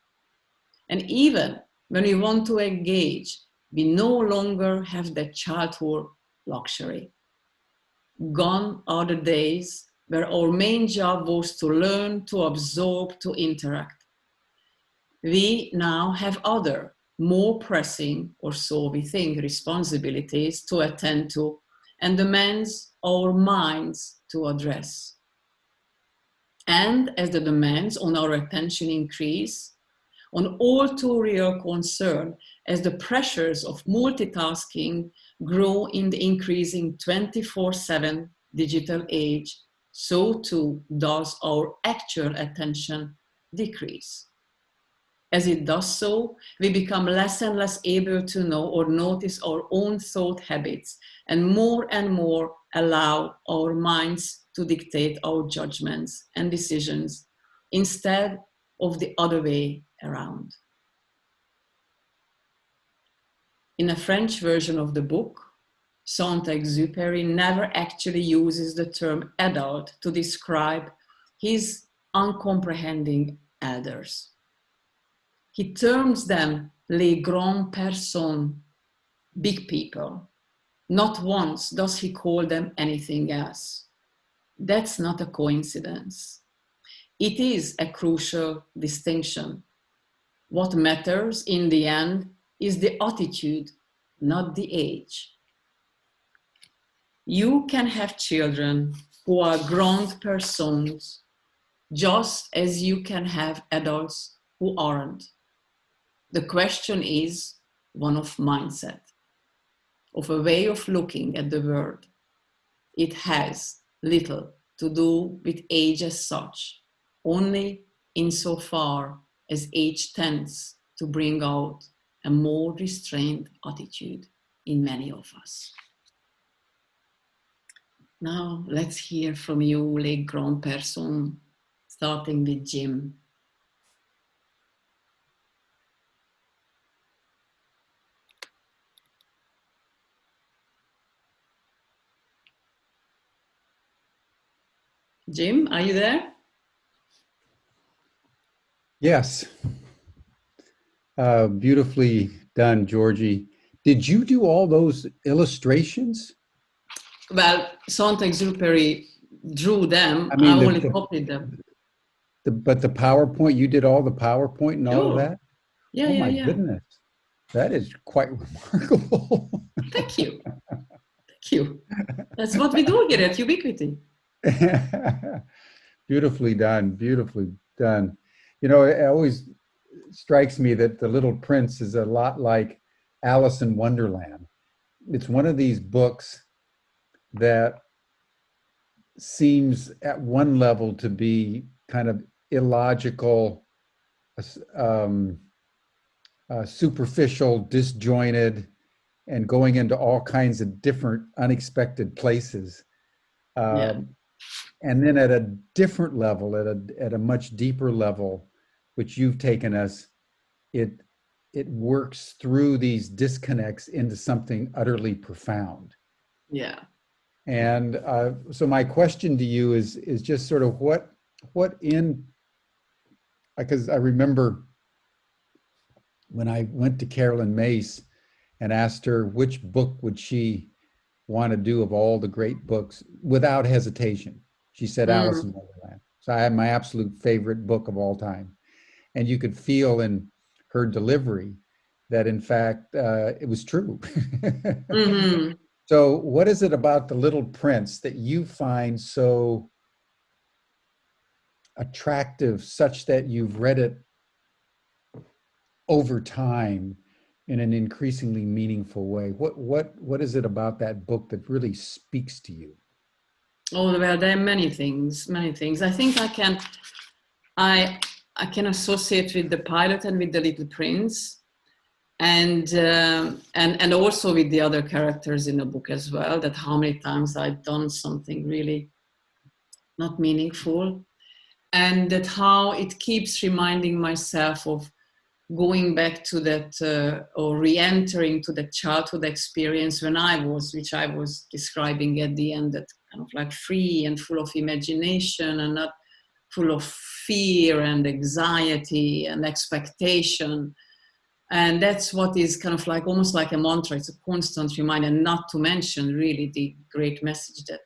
And even when we want to engage, we no longer have that childhood luxury. Gone are the days where our main job was to learn, to absorb, to interact. We now have other, more pressing, or so we think, responsibilities to attend to and demands our minds to address. And as the demands on our attention increase, on all too real concern as the pressures of multitasking grow in the increasing 24/7 digital age, so too does our actual attention decrease. As it does so, we become less and less able to know or notice our own thought habits and more allow our minds to dictate our judgments and decisions instead of the other way around. In a French version of the book, Saint-Exupéry never actually uses the term adult to describe his uncomprehending elders. He terms them les grandes personnes, big people. Not once does he call them anything else. That's not a coincidence. It is a crucial distinction. What matters in the end is the attitude not the age. You can have children who are grown persons just as you can have adults who aren't. The question is one of mindset, of a way of looking at the world. It has little to do with age as such, only insofar as age tends to bring out a more restrained attitude in many of us. Now let's hear from you, les grands personnes, starting with Jim. Jim, are you there? Yes. Beautifully done, Georgie. Did you do all those illustrations? Well, Saint-Exupéry drew them. I I mean, only copied them. but the PowerPoint, you did all the PowerPoint and all of Sure. that? Yeah, Oh yeah, my yeah. goodness. That is quite remarkable. Thank you. Thank you. That's what we do here at Ubiquity. Beautifully done. Beautifully done. You know, it always strikes me that The Little Prince is a lot like Alice in Wonderland. It's one of these books that seems at one level to be kind of illogical, um, superficial, disjointed, and going into all kinds of different unexpected places. Yeah. And then at a different level, at a much deeper level, which you've taken us, it it works through these disconnects into something utterly profound. Yeah. And so my question to you is just sort of what in, because I remember when I went to Carolyn Mace and asked her which book would she want to do of all the great books without hesitation. She said Alice in Mm. Wonderland. So I had my absolute favorite book of all time. And you could feel in her delivery that in fact it was true. Mm-hmm. So what is it about The Little Prince that you find so attractive such that you've read it over time in an increasingly meaningful way? What is it about that book that really speaks to you? Oh, well, there are many things, many things. I think I I can associate with the pilot and with the Little Prince, and also with the other characters in the book as well. That how many times I've done something really not meaningful, and that how it keeps reminding myself of going back to that or re-entering to the childhood experience when I was, which I was describing at the end, that kind of like free and full of imagination and not full of fear and anxiety and expectation. And that's what is kind of like almost like a mantra. It's a constant reminder, not to mention really the great message that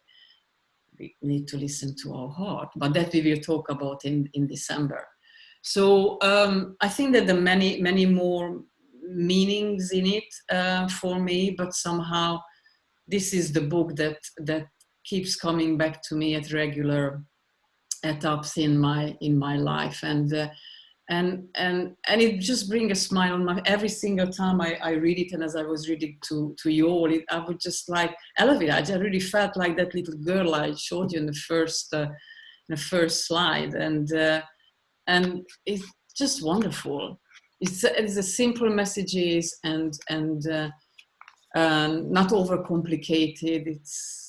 we need to listen to our heart, but that we will talk about in December. So I think that there are many more meanings in it for me, but somehow this is the book that keeps coming back to me at regular etaps in my life, and it just brings a smile on my every single time I read it. And as I was reading to you all, I would just like elevate. I just really felt like that little girl I showed you in the first slide, and it's just wonderful. It's a simple messages and not overcomplicated.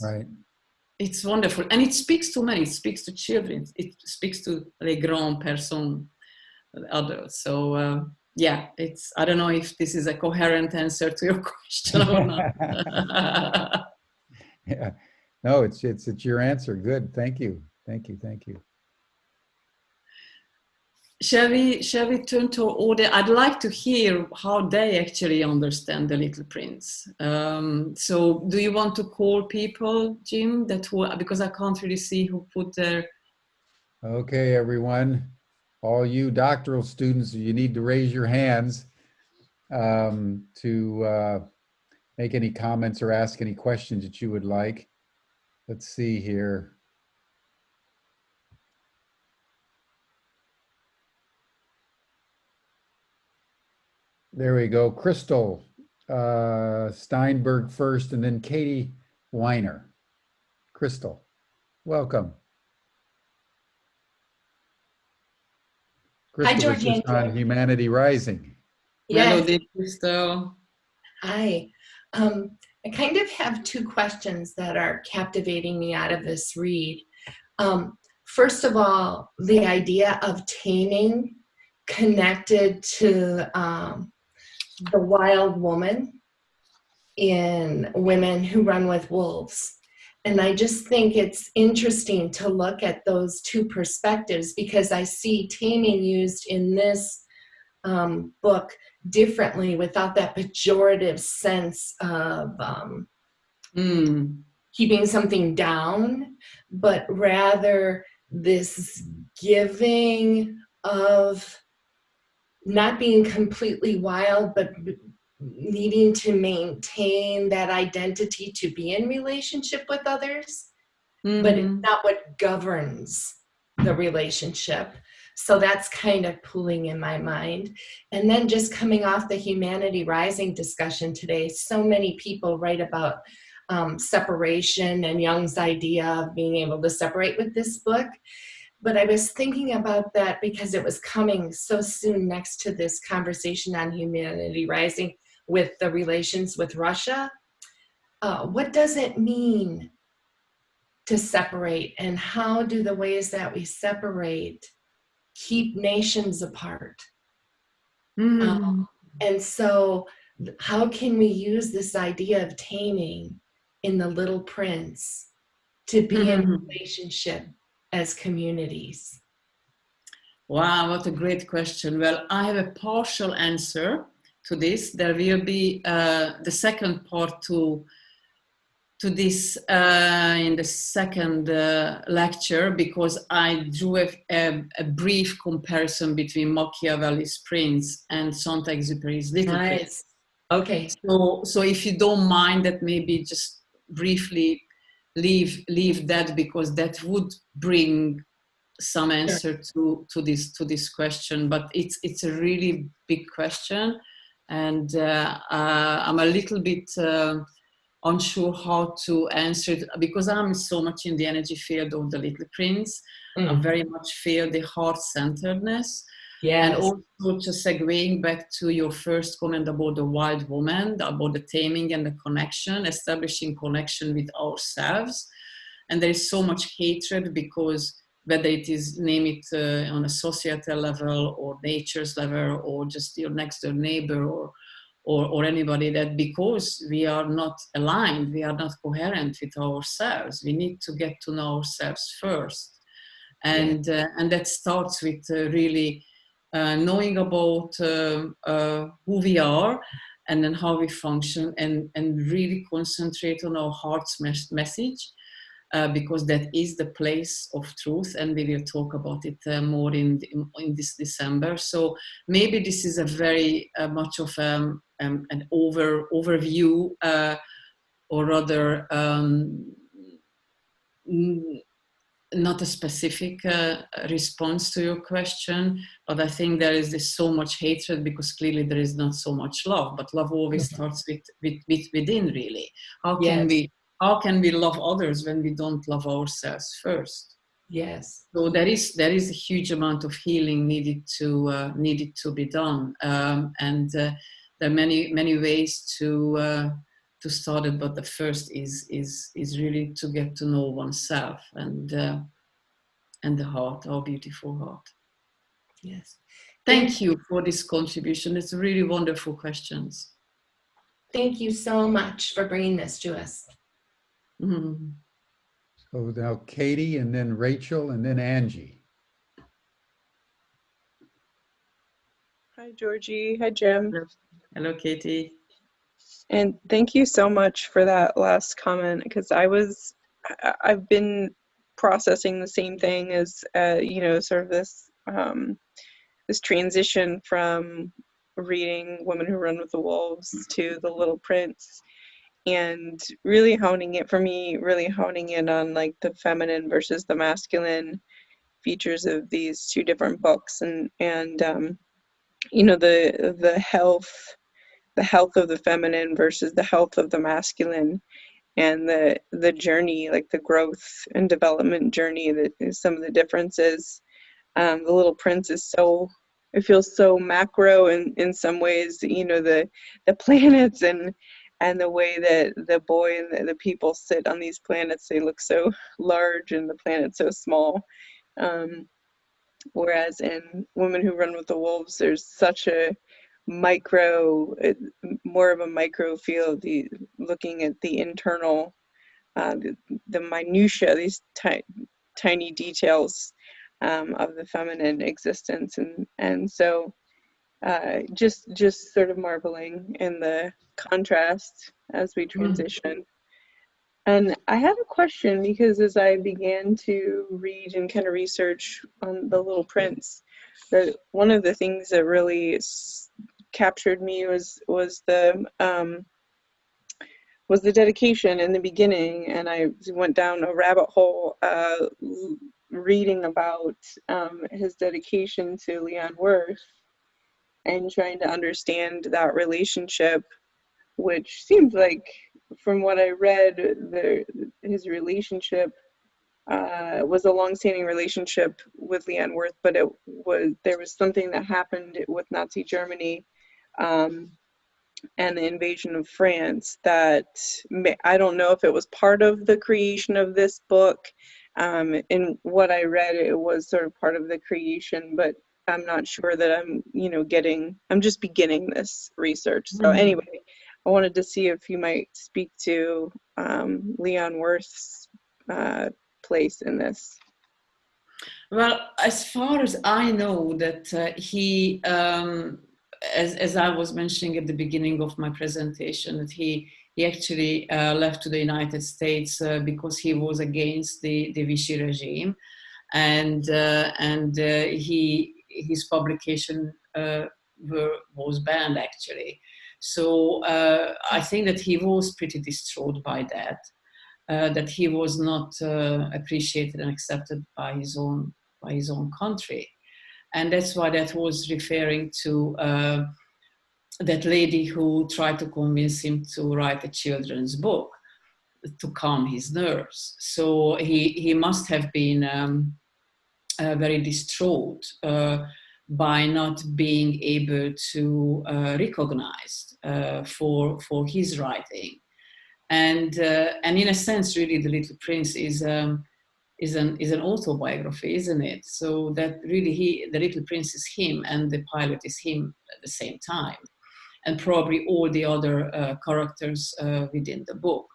Right. It's wonderful, and it speaks to many. It speaks to children. It speaks to les grands personnes, adults. So yeah, it's. I don't know if this is a coherent answer to your question or not. Yeah. No, it's your answer. Good. Thank you. Thank you. Thank you. Shall we turn to our audience? I'd like to hear how they actually understand the Little Prince. So, do you want to call people, Jim? Because I can't really see who put their. Okay, everyone. All you doctoral students, you need to raise your hands to make any comments or ask any questions that you would like. Let's see here. There we go. Crystal Steinberg first, and then Katie Weiner. Crystal, welcome. Hi, Crystal was Georgie just and on Tim. Humanity Rising. Hello, Yes, dear Crystal. hi. I kind of have two questions that are captivating me out of this read. First of all, the idea of taming connected to the wild woman in Women Who Run with Wolves. And I just think it's interesting to look at those two perspectives because I see taming used in this book differently without that pejorative sense of keeping something down, but rather this giving of not being completely wild, but needing to maintain that identity to be in relationship with others, but it's not what governs the relationship. So that's kind of pulling in my mind. And then just coming off the Humanity Rising discussion today, so many people write about separation and Jung's idea of being able to separate with this book. But I was thinking about that because it was coming so soon next to this conversation on Humanity Rising with the relations with Russia. What does it mean to separate, and how do the ways that we separate keep nations apart? And so how can we use this idea of taming in The Little Prince to be in relationship as communities? Wow, what a great question. Well, I have a partial answer to this. There will be the second part to this in the second lecture, because I drew a brief comparison between Machiavelli's Prince and Saint-Exupéry's Little Prince. Okay. So if you don't mind, that maybe just briefly leave that, because that would bring some answer to this question. But it's a really big question, and I'm a little bit unsure how to answer it, because I'm so much in the energy field of the Little Prince. I very much feel the heart-centeredness. And also just segueing back to your first comment about the wild woman, about the taming and the connection, establishing connection with ourselves. And there is so much hatred, because whether it is, name it on a societal level or nature's level, or just your next door neighbor, or anybody, that because we are not aligned, we are not coherent with ourselves. We need to get to know ourselves first. And that starts with really knowing about who we are, and then how we function, and really concentrate on our heart's message, because that is the place of truth, and we will talk about it more in this December. So maybe this is a very much of an overview, or rather not a specific response to your question, but I think there is this so much hatred because clearly there is not so much love. But love always starts within, really. How can we love others when we don't love ourselves first? Yes. So there is a huge amount of healing needed to be done, and there are many ways to start it. But the first is really to get to know oneself, and the heart, our beautiful heart. Yes. Thank you for this contribution. It's really wonderful questions. Thank you so much for bringing this to us. So now Katie, and then Rachel, and then Angie. Hi, Georgie. Hi, Jim. Hello, Katie. And thank you so much for that last comment, because I've been processing the same thing as, sort of this, this transition from reading Women Who Run with the Wolves to The Little Prince. and really honing it, for me, really honing in on like the feminine versus the masculine features of these two different books, and you know, the health of the feminine versus the health of the masculine, and the journey, like the growth and development journey, that is some of the differences. The Little Prince is so, it feels so macro in some ways, you know, the planets and the way that the boy and the people sit on these planets, they look so large and the planet's so small. Whereas in Women Who Run with the Wolves, there's such a micro, more of a micro feel, looking at the internal, the minutia, these tiny details of the feminine existence, and so just sort of marveling in the contrast as we transition. And I had a question, because as I began to read and kind of research on The Little Prince, that one of the things that really captured me was the dedication in the beginning, and I went down a rabbit hole reading about his dedication to Leon Worth and trying to understand that relationship, which seems like, from what I read, his relationship was a long-standing relationship with Leon Worth, but there was something that happened with Nazi Germany and the invasion of France that I don't know if it was part of the creation of this book. In what I read, it was sort of part of the creation, but I'm not sure that I'm just beginning this research. So anyway, I wanted to see if you might speak to Leon Worth's place in this. Well, as far as I know, that he, as I was mentioning at the beginning of my presentation, that he actually left to the United States because he was against the Vichy regime, and his publication was banned, actually. So I think that he was pretty distraught by that. That he was not appreciated and accepted by his own country, and that's why that was referring to that lady who tried to convince him to write a children's book to calm his nerves. So he must have been very distraught by not being able to recognize for his writing. And in a sense, really, The Little Prince is an autobiography, isn't it? So that really The Little Prince is him, and the pilot is him at the same time, and probably all the other characters within the book.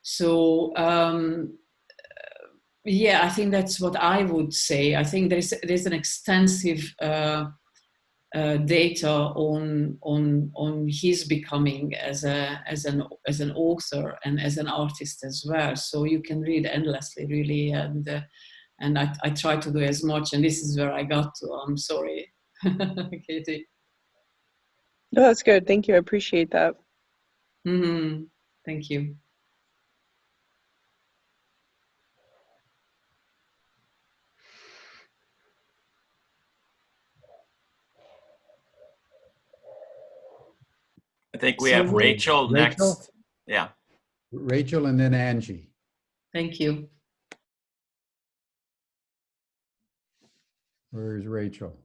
So yeah, I think that's what I would say. I think there's an extensive data on his becoming as an author and as an artist as well. So you can read endlessly, really, and I try to do as much. And this is where I got to. I'm sorry, Katie. No, that's good. Thank you. I appreciate that. Mm-hmm. Thank you. I think we have Rachel next. Yeah. Rachel and then Angie. Thank you. Where is Rachel?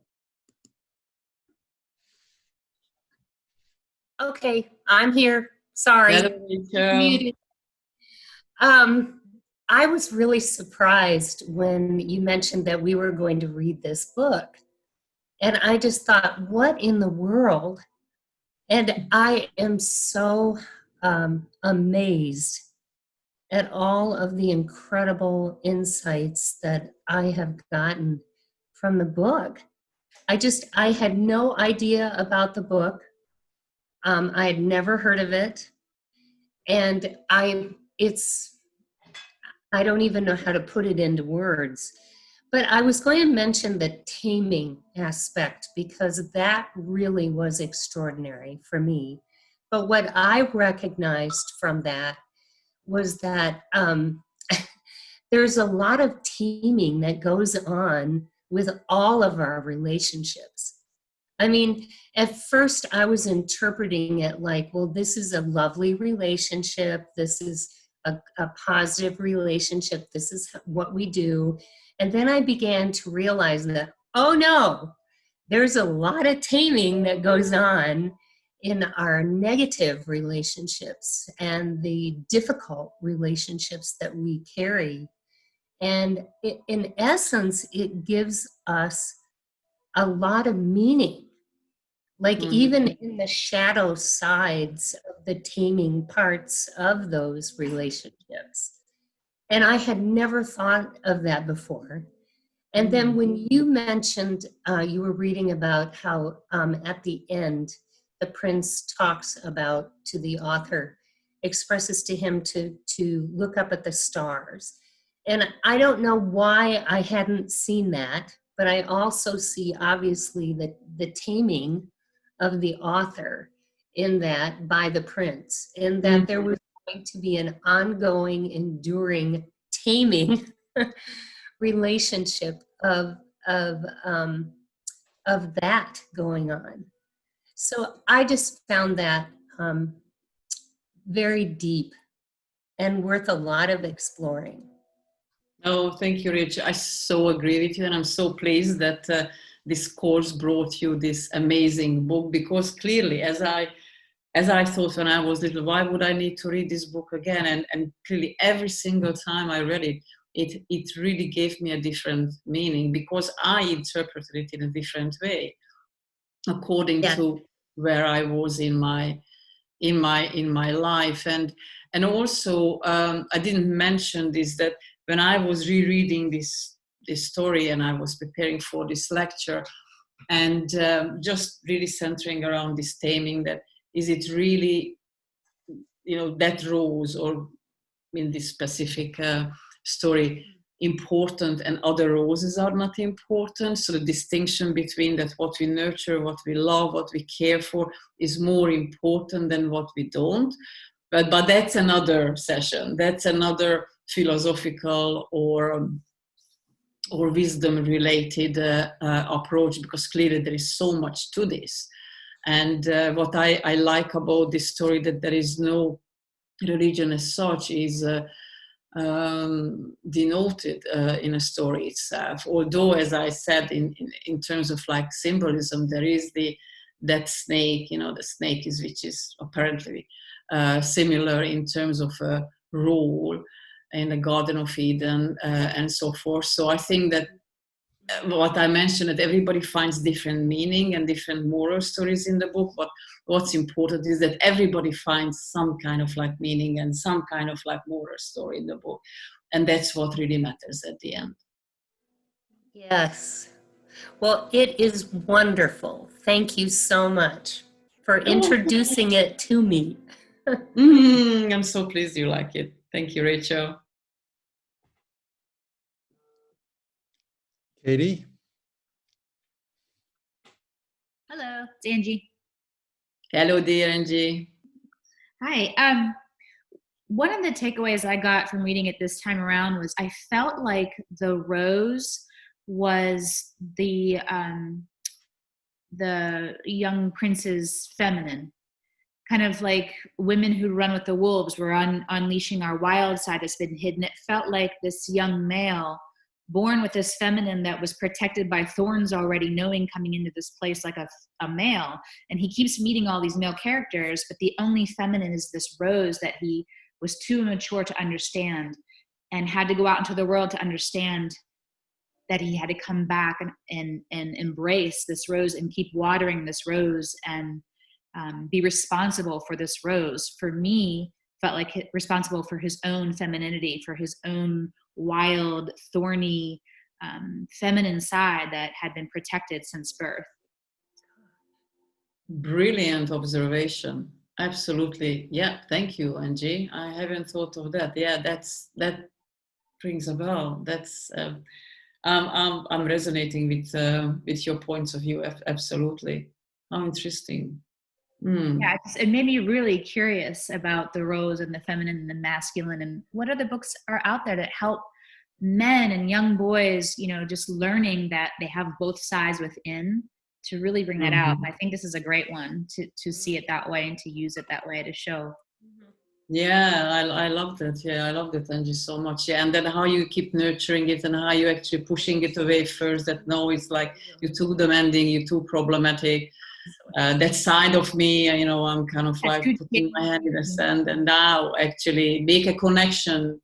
Okay, I'm here. Sorry. Hello, Rachel. I was really surprised when you mentioned that we were going to read this book. And I just thought, what in the world? And I am so amazed at all of the incredible insights that I have gotten from the book. I had no idea about the book. I had never heard of it. And I don't even know how to put it into words. But I was going to mention the taming aspect, because that really was extraordinary for me. But what I recognized from that was that there's a lot of teaming that goes on with all of our relationships. I mean, at first I was interpreting it like, well, this is a lovely relationship. This is a positive relationship. This is what we do. And then I began to realize that, oh no, there's a lot of taming that goes on in our negative relationships and the difficult relationships that we carry. And in essence, it gives us a lot of meaning. Like even in the shadow sides of the taming parts of those relationships. And I had never thought of that before. And then when you mentioned, you were reading about how at the end, the prince talks about to the author, expresses to him to look up at the stars. And I don't know why I hadn't seen that, but I also see obviously the taming of the author in that by the prince, in that there was going to be an ongoing, enduring taming relationship of that going on. So I just found that very deep and worth a lot of exploring. Oh, thank you, Rich. I so agree with you, and I'm so pleased that this course brought you this amazing book, because clearly, as I thought when I was little, why would I need to read this book again? And clearly, every single time I read it, it really gave me a different meaning, because I interpreted it in a different way, according to where I was in my life. And also, I didn't mention this, that when I was rereading this story and I was preparing for this lecture, and just really centering around this taming, that is it really, that rose, or in this specific story, important and other roses are not important? So the distinction between that what we nurture, what we love, what we care for is more important than what we don't. But that's another session. That's another philosophical or wisdom-related approach, because clearly there is so much to this. And what I like about this story, that there is no religion as such, is denoted in a story itself. Although, as I said, in terms of like symbolism, there is that snake, the snake which is apparently similar in terms of a role in the Garden of Eden and so forth. So I think that what I mentioned, that everybody finds different meaning and different moral stories in the book, but what's important is that everybody finds some kind of like meaning and some kind of like moral story in the book. And that's what really matters at the end. Yes. Well, it is wonderful. Thank you so much for introducing it to me. I'm so pleased you like it. Thank you, Rachel. Katie? Hello, it's Angie. Hello, dear Angie. Hi. One of the takeaways I got from reading it this time around was I felt like the rose was the young prince's feminine. Kind of like women who run with the wolves. We're unleashing our wild side that's been hidden. It felt like this young male born with this feminine that was protected by thorns already, knowing coming into this place like a male. And he keeps meeting all these male characters, but the only feminine is this rose that he was too immature to understand, and had to go out into the world to understand that he had to come back and embrace this rose and keep watering this rose and be responsible for this rose. For me, felt like responsible for his own femininity, for his own wild, thorny, feminine side that had been protected since birth. Brilliant observation. Absolutely. Yeah. Thank you, Angie. I haven't thought of that. Yeah, that rings a bell. That's I'm resonating with your points of view. Absolutely. How interesting. Yeah, it made me really curious about the roles and the feminine and the masculine, and what other books are out there that help men and young boys, just learning that they have both sides within, to really bring that out. I think this is a great one to see it that way and to use it that way to show. Yeah, I loved it. Yeah, I loved it, Angie, so much. Yeah, and then how you keep nurturing it and how you actually pushing it away first. That no, it's like you're too demanding, you're too problematic. That side of me, I'm kind of like putting my head in the sand, and now actually make a connection,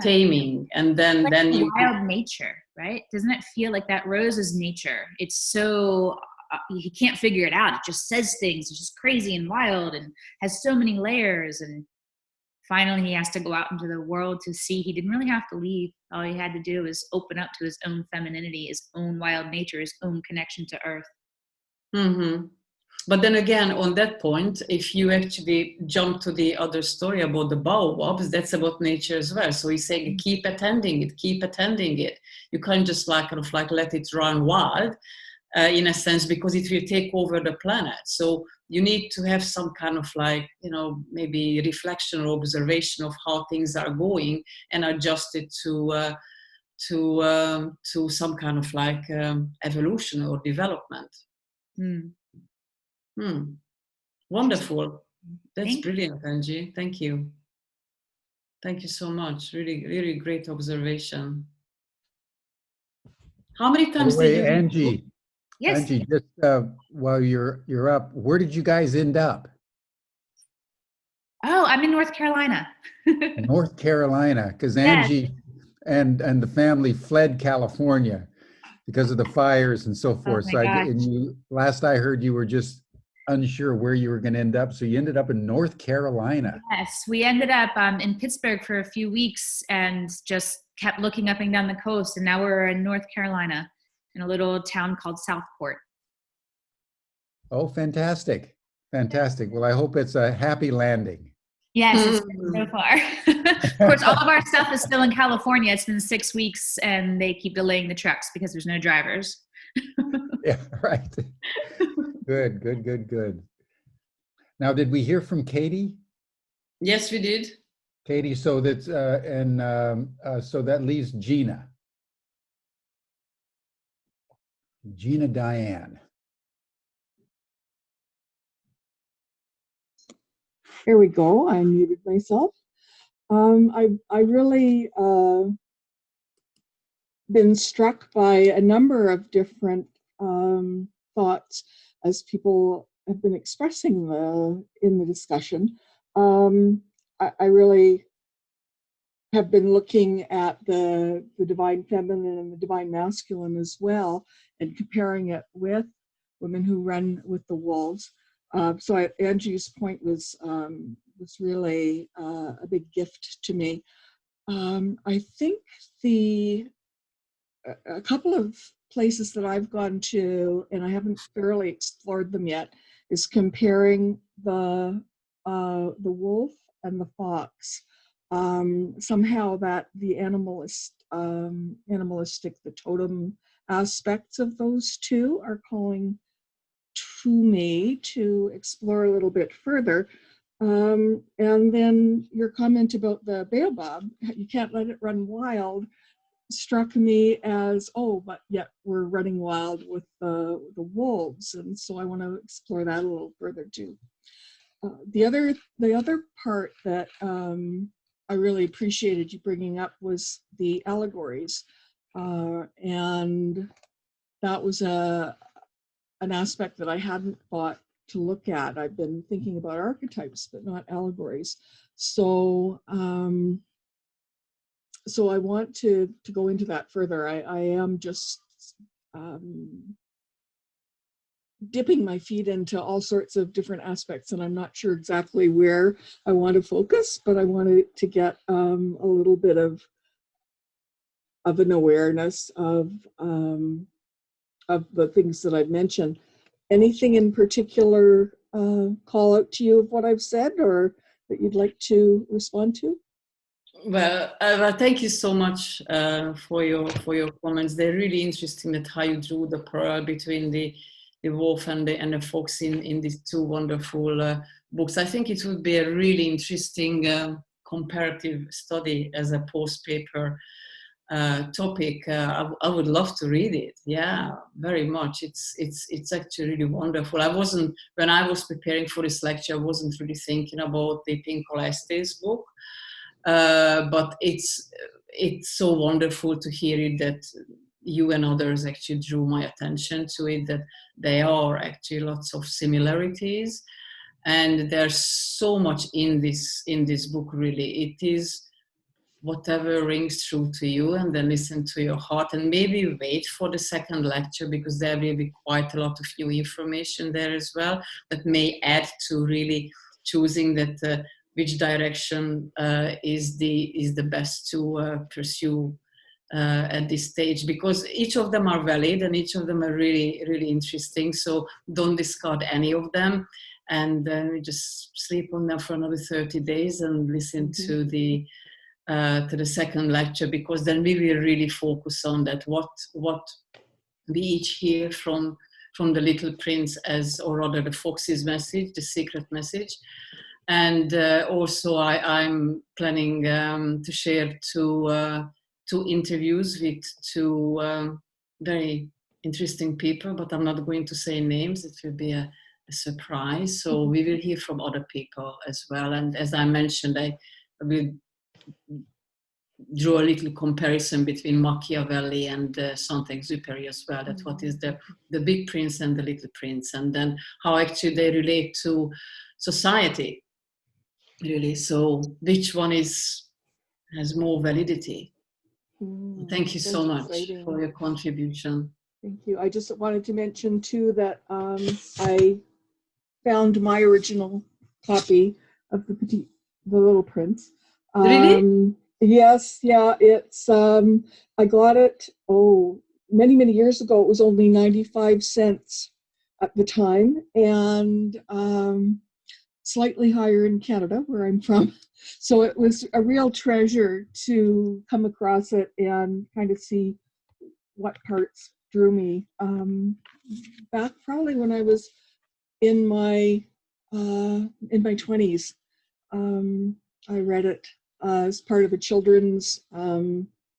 taming, and then like then you wild nature, right? Doesn't it feel like that rose is nature? It's so he can't figure it out. It just says things. It's just crazy and wild and has so many layers, and finally he has to go out into the world to see he didn't really have to leave. All he had to do was open up to his own femininity, his own wild nature, his own connection to earth. But then again, on that point, if you actually jump to the other story about the baobabs, that's about nature as well. So he's saying, keep attending it. You can't just let it run wild, in a sense, because it will take over the planet. So you need to have some kind of maybe reflection or observation of how things are going and adjust it to some kind of evolution or development. Wonderful. That's brilliant, Angie. Thank you. Thank you so much. Really, really great observation. How many times did you... Angie? Yes. Angie, just while you're up, where did you guys end up? Oh, I'm in North Carolina. North Carolina, because Angie and the family fled California because of the fires and so forth. Last I heard, you were just unsure where you were going to end up, so you ended up in North Carolina. Yes, we ended up in Pittsburgh for a few weeks and just kept looking up and down the coast, and now we're in North Carolina in a little town called Southport. Oh, fantastic. Well, I hope it's a happy landing. Yes, it's been so far. Of course, all of our stuff is still in California. It's been 6 weeks, and they keep delaying the trucks because there's no drivers. Yeah, right. Good. Now, did we hear from Katie? Yes, we did. Katie, so that's so that leaves Gina. Gina Diane. Here we go. I muted myself. I really been struck by a number of different thoughts as people have been expressing in the discussion. I really have been looking at the divine feminine and the divine masculine as well, and comparing it with women who run with the wolves. So Angie's point was really a big gift to me. I think a couple of places that I've gone to, and I haven't thoroughly explored them yet, is comparing the wolf and the fox. Somehow that the animalistic, the totem aspects of those two are calling to me to explore a little bit further. And then your comment about the baobab, you can't let it run wild, struck me as, oh, but yet we're running wild with the wolves. And so I want to explore that a little further too. The other part that I really appreciated you bringing up was the allegories. And that was an aspect that I hadn't thought to look at. I've been thinking about archetypes, but not allegories. So so I want to go into that further. I am just dipping my feet into all sorts of different aspects, and I'm not sure exactly where I want to focus, but I wanted to get a little bit of an awareness of the things that I've mentioned. Anything in particular call out to you of what I've said, or that you'd like to respond to? Well, thank you so much for your comments. They're really interesting, that how you drew the parallel between the the wolf and the fox in these two wonderful books. I think it would be a really interesting comparative study as a post-paper topic. I would love to read it. Yeah, very much. It's actually really wonderful. When I was preparing for this lecture, I wasn't really thinking about the Pink Estes book, but it's so wonderful to hear it that you and others actually drew my attention to it, that there are actually lots of similarities, and there's so much in this book. Really, it is whatever rings true to you, and then listen to your heart, and maybe wait for the second lecture, because there will be quite a lot of new information there as well that may add to really choosing that which direction is the best to pursue at this stage, because each of them are valid and each of them are really, really interesting. So don't discard any of them, and then just sleep on them for another 30 days and listen to the second lecture, because then we will really focus on that, what we each hear from the Little Prince, or rather the fox's message, the secret message. And also I'm planning to share two interviews with two very interesting people, but I'm not going to say names. It will be a surprise. So we will hear from other people as well. And as I mentioned, I will draw a little comparison between Machiavelli and Saint-Exupéry as well, that what is the big prince and the little prince, and then how actually they relate to society, really. So which one has more validity? Thank you so much for your contribution. Thank you. I just wanted to mention too that I found my original copy of the Little Prince. Really? Yes, yeah. It's I got it many years ago. It was only 95 cents at the time, and slightly higher in Canada, where I'm from. So it was a real treasure to come across it and kind of see what parts drew me. Back probably when I was in my 20s, I read it as part of a children's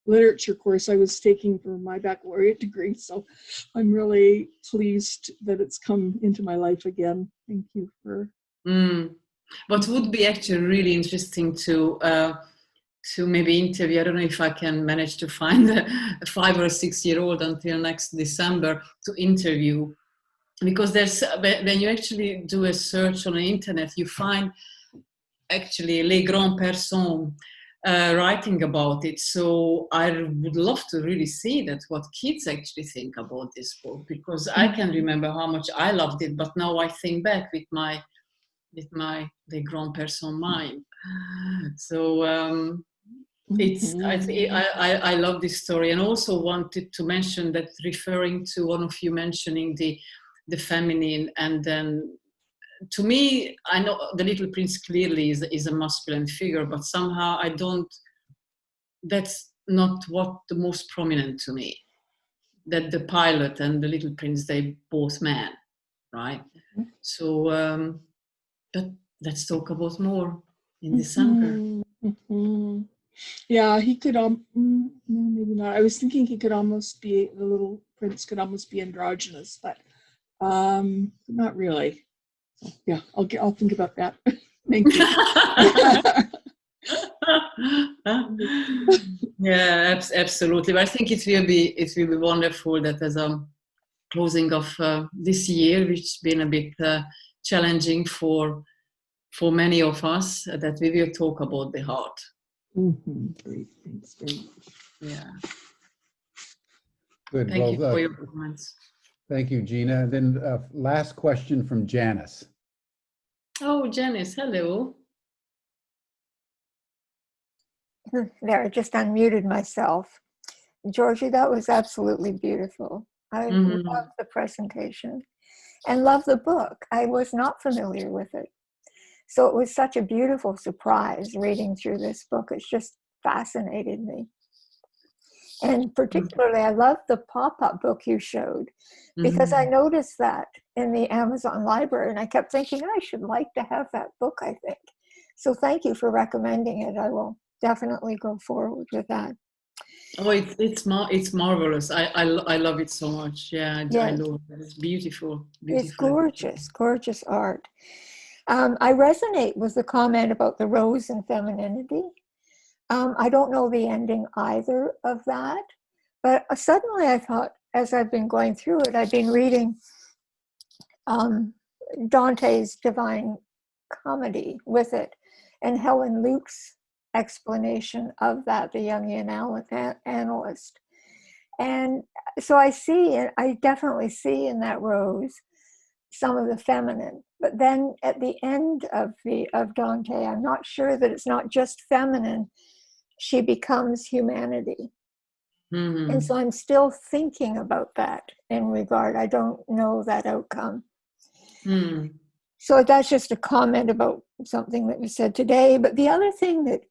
literature course I was taking for my baccalaureate degree. So I'm really pleased that it's come into my life again. Thank you for. What would be actually really interesting to maybe interview, I don't know if I can manage to find a 5 or 6 year old until next December to interview, because there's, when you actually do a search on the internet, you find actually les grandes personnes writing about it. So I would love to really see that, what kids actually think about this book, because I can remember how much I loved it, but now I think back with my les grandes personnes mind. So I love this story, and also wanted to mention that, referring to one of you mentioning the feminine, and then to me, I know the Little Prince clearly is a masculine figure, but somehow that's not what the most prominent to me, that the pilot and the Little Prince, they both men, right? So but let's talk about more in December. Yeah, he could no, maybe not. I was thinking he could almost be, the Little Prince could almost be androgynous, but not really. So, yeah, I'll think about that. Thank you. Yeah, absolutely. But I think it will be wonderful that, as a closing of this year, which has been a bit challenging for many of us, that we will talk about the heart. Great, thanks very much. Yeah. Good. Thank you for your comments. Thank you, Gina. And then last question from Janice. Oh, Janice, hello. There, I just unmuted myself. Georgie, that was absolutely beautiful. I love the presentation and love the book. I was not familiar with it. So it was such a beautiful surprise reading through this book. It's just fascinated me. And particularly, I love the pop-up book you showed, because I noticed that in the Amazon library, and I kept thinking, I should like to have that book, I think. So thank you for recommending it. I will definitely go forward with that. Oh, it's marvelous. I love it so much. Yeah, I love it. It's beautiful. It's gorgeous, gorgeous art. I resonate with the comment about the rose and femininity. I don't know the ending either of that, but suddenly I thought, as I've been going through it, I've been reading Dante's Divine Comedy with it, and Helen Luke's explanation of that, the Jungian analyst. And so I definitely see in that rose some of the feminine. But then at the end of Dante, I'm not sure that it's not just feminine. She becomes humanity. And so I'm still thinking about that in regard. I don't know that outcome. So that's just a comment about something that was said today. But the other thing that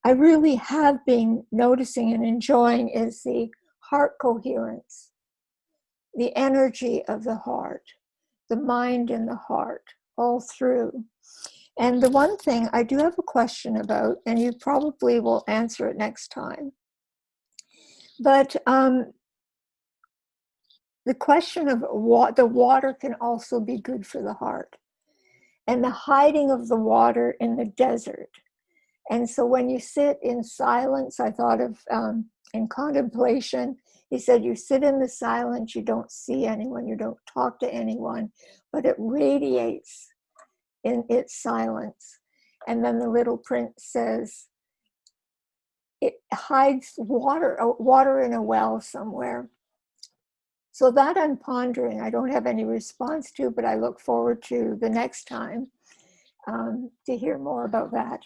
I really have been noticing and enjoying is the heart coherence, the energy of the heart, the mind and the heart, all through. And the one thing I do have a question about, and you probably will answer it next time, but the question of the water can also be good for the heart, and the hiding of the water in the desert. And so when you sit in silence, I thought of in contemplation, he said, you sit in the silence, you don't see anyone, you don't talk to anyone, but it radiates in its silence. And then the little prince says, it hides water in a well somewhere. So that I'm pondering. I don't have any response to, but I look forward to the next time to hear more about that.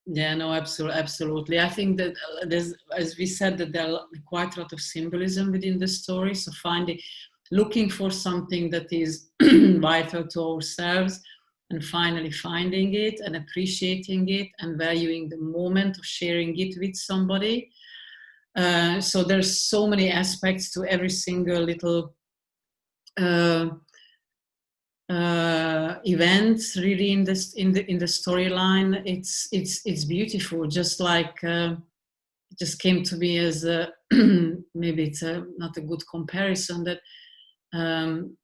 Yeah, no, absolutely. I think that there's, as we said, that there are quite a lot of symbolism within the story. So looking for something that is vital to ourselves, and finally finding it and appreciating it and valuing the moment of sharing it with somebody. So there's so many aspects to every single little events really in the storyline. It's beautiful. Just like it just came to me as maybe it's not a good comparison, that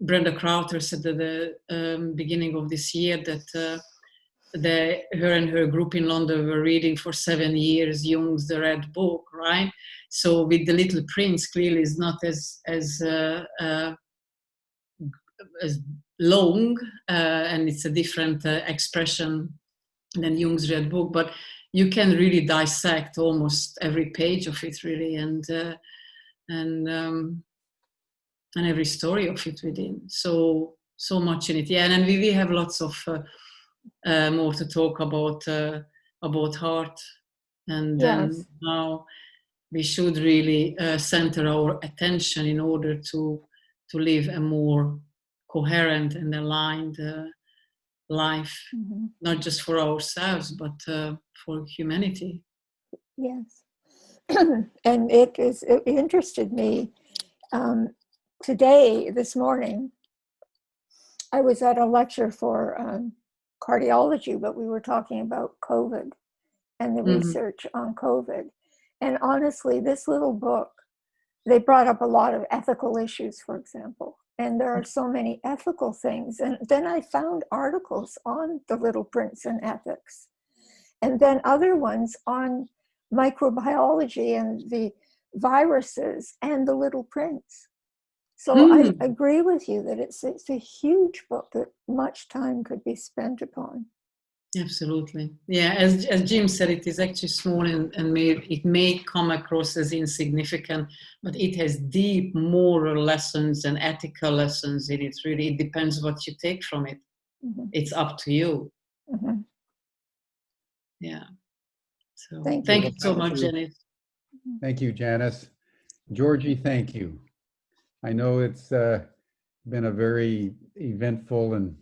Brenda Crowther said at the beginning of this year that her and her group in London were reading for 7 years Jung's The Red Book, right? So with The Little Prince, clearly is not as long, and it's a different expression than Jung's Red Book, but you can really dissect almost every page of it, really, and every story of it within. So much in it, yeah. And we have lots of more to talk about heart, and then now we should really center our attention in order to live a more coherent and aligned life, not just for ourselves, but for humanity. Yes. And it interested me. Today, this morning, I was at a lecture for cardiology, but we were talking about COVID and the research on COVID. And honestly, this little book, they brought up a lot of ethical issues, for example. And there are so many ethical things. And then I found articles on The Little Prince and ethics. And then other ones on microbiology and the viruses and The Little Prince. So I agree with you that it's a huge book that much time could be spent upon. Absolutely. Yeah, as Jim said, it is actually small and it may come across as insignificant, but it has deep moral lessons and ethical lessons in it. Really, it depends what you take from it. It's up to you. Yeah. So thank you so much, Janice. Thank you, Janice. Georgie, thank you. I know it's been a very eventful and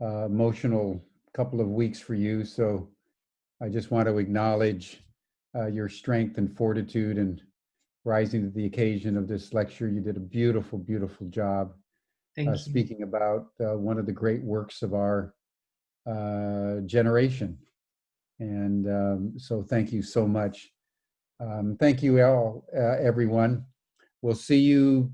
emotional couple of weeks for you, so I just want to acknowledge your strength and fortitude and rising to the occasion of this lecture. You did a beautiful, beautiful job speaking about one of the great works of our generation. And so thank you so much. Thank you all, everyone. We'll see you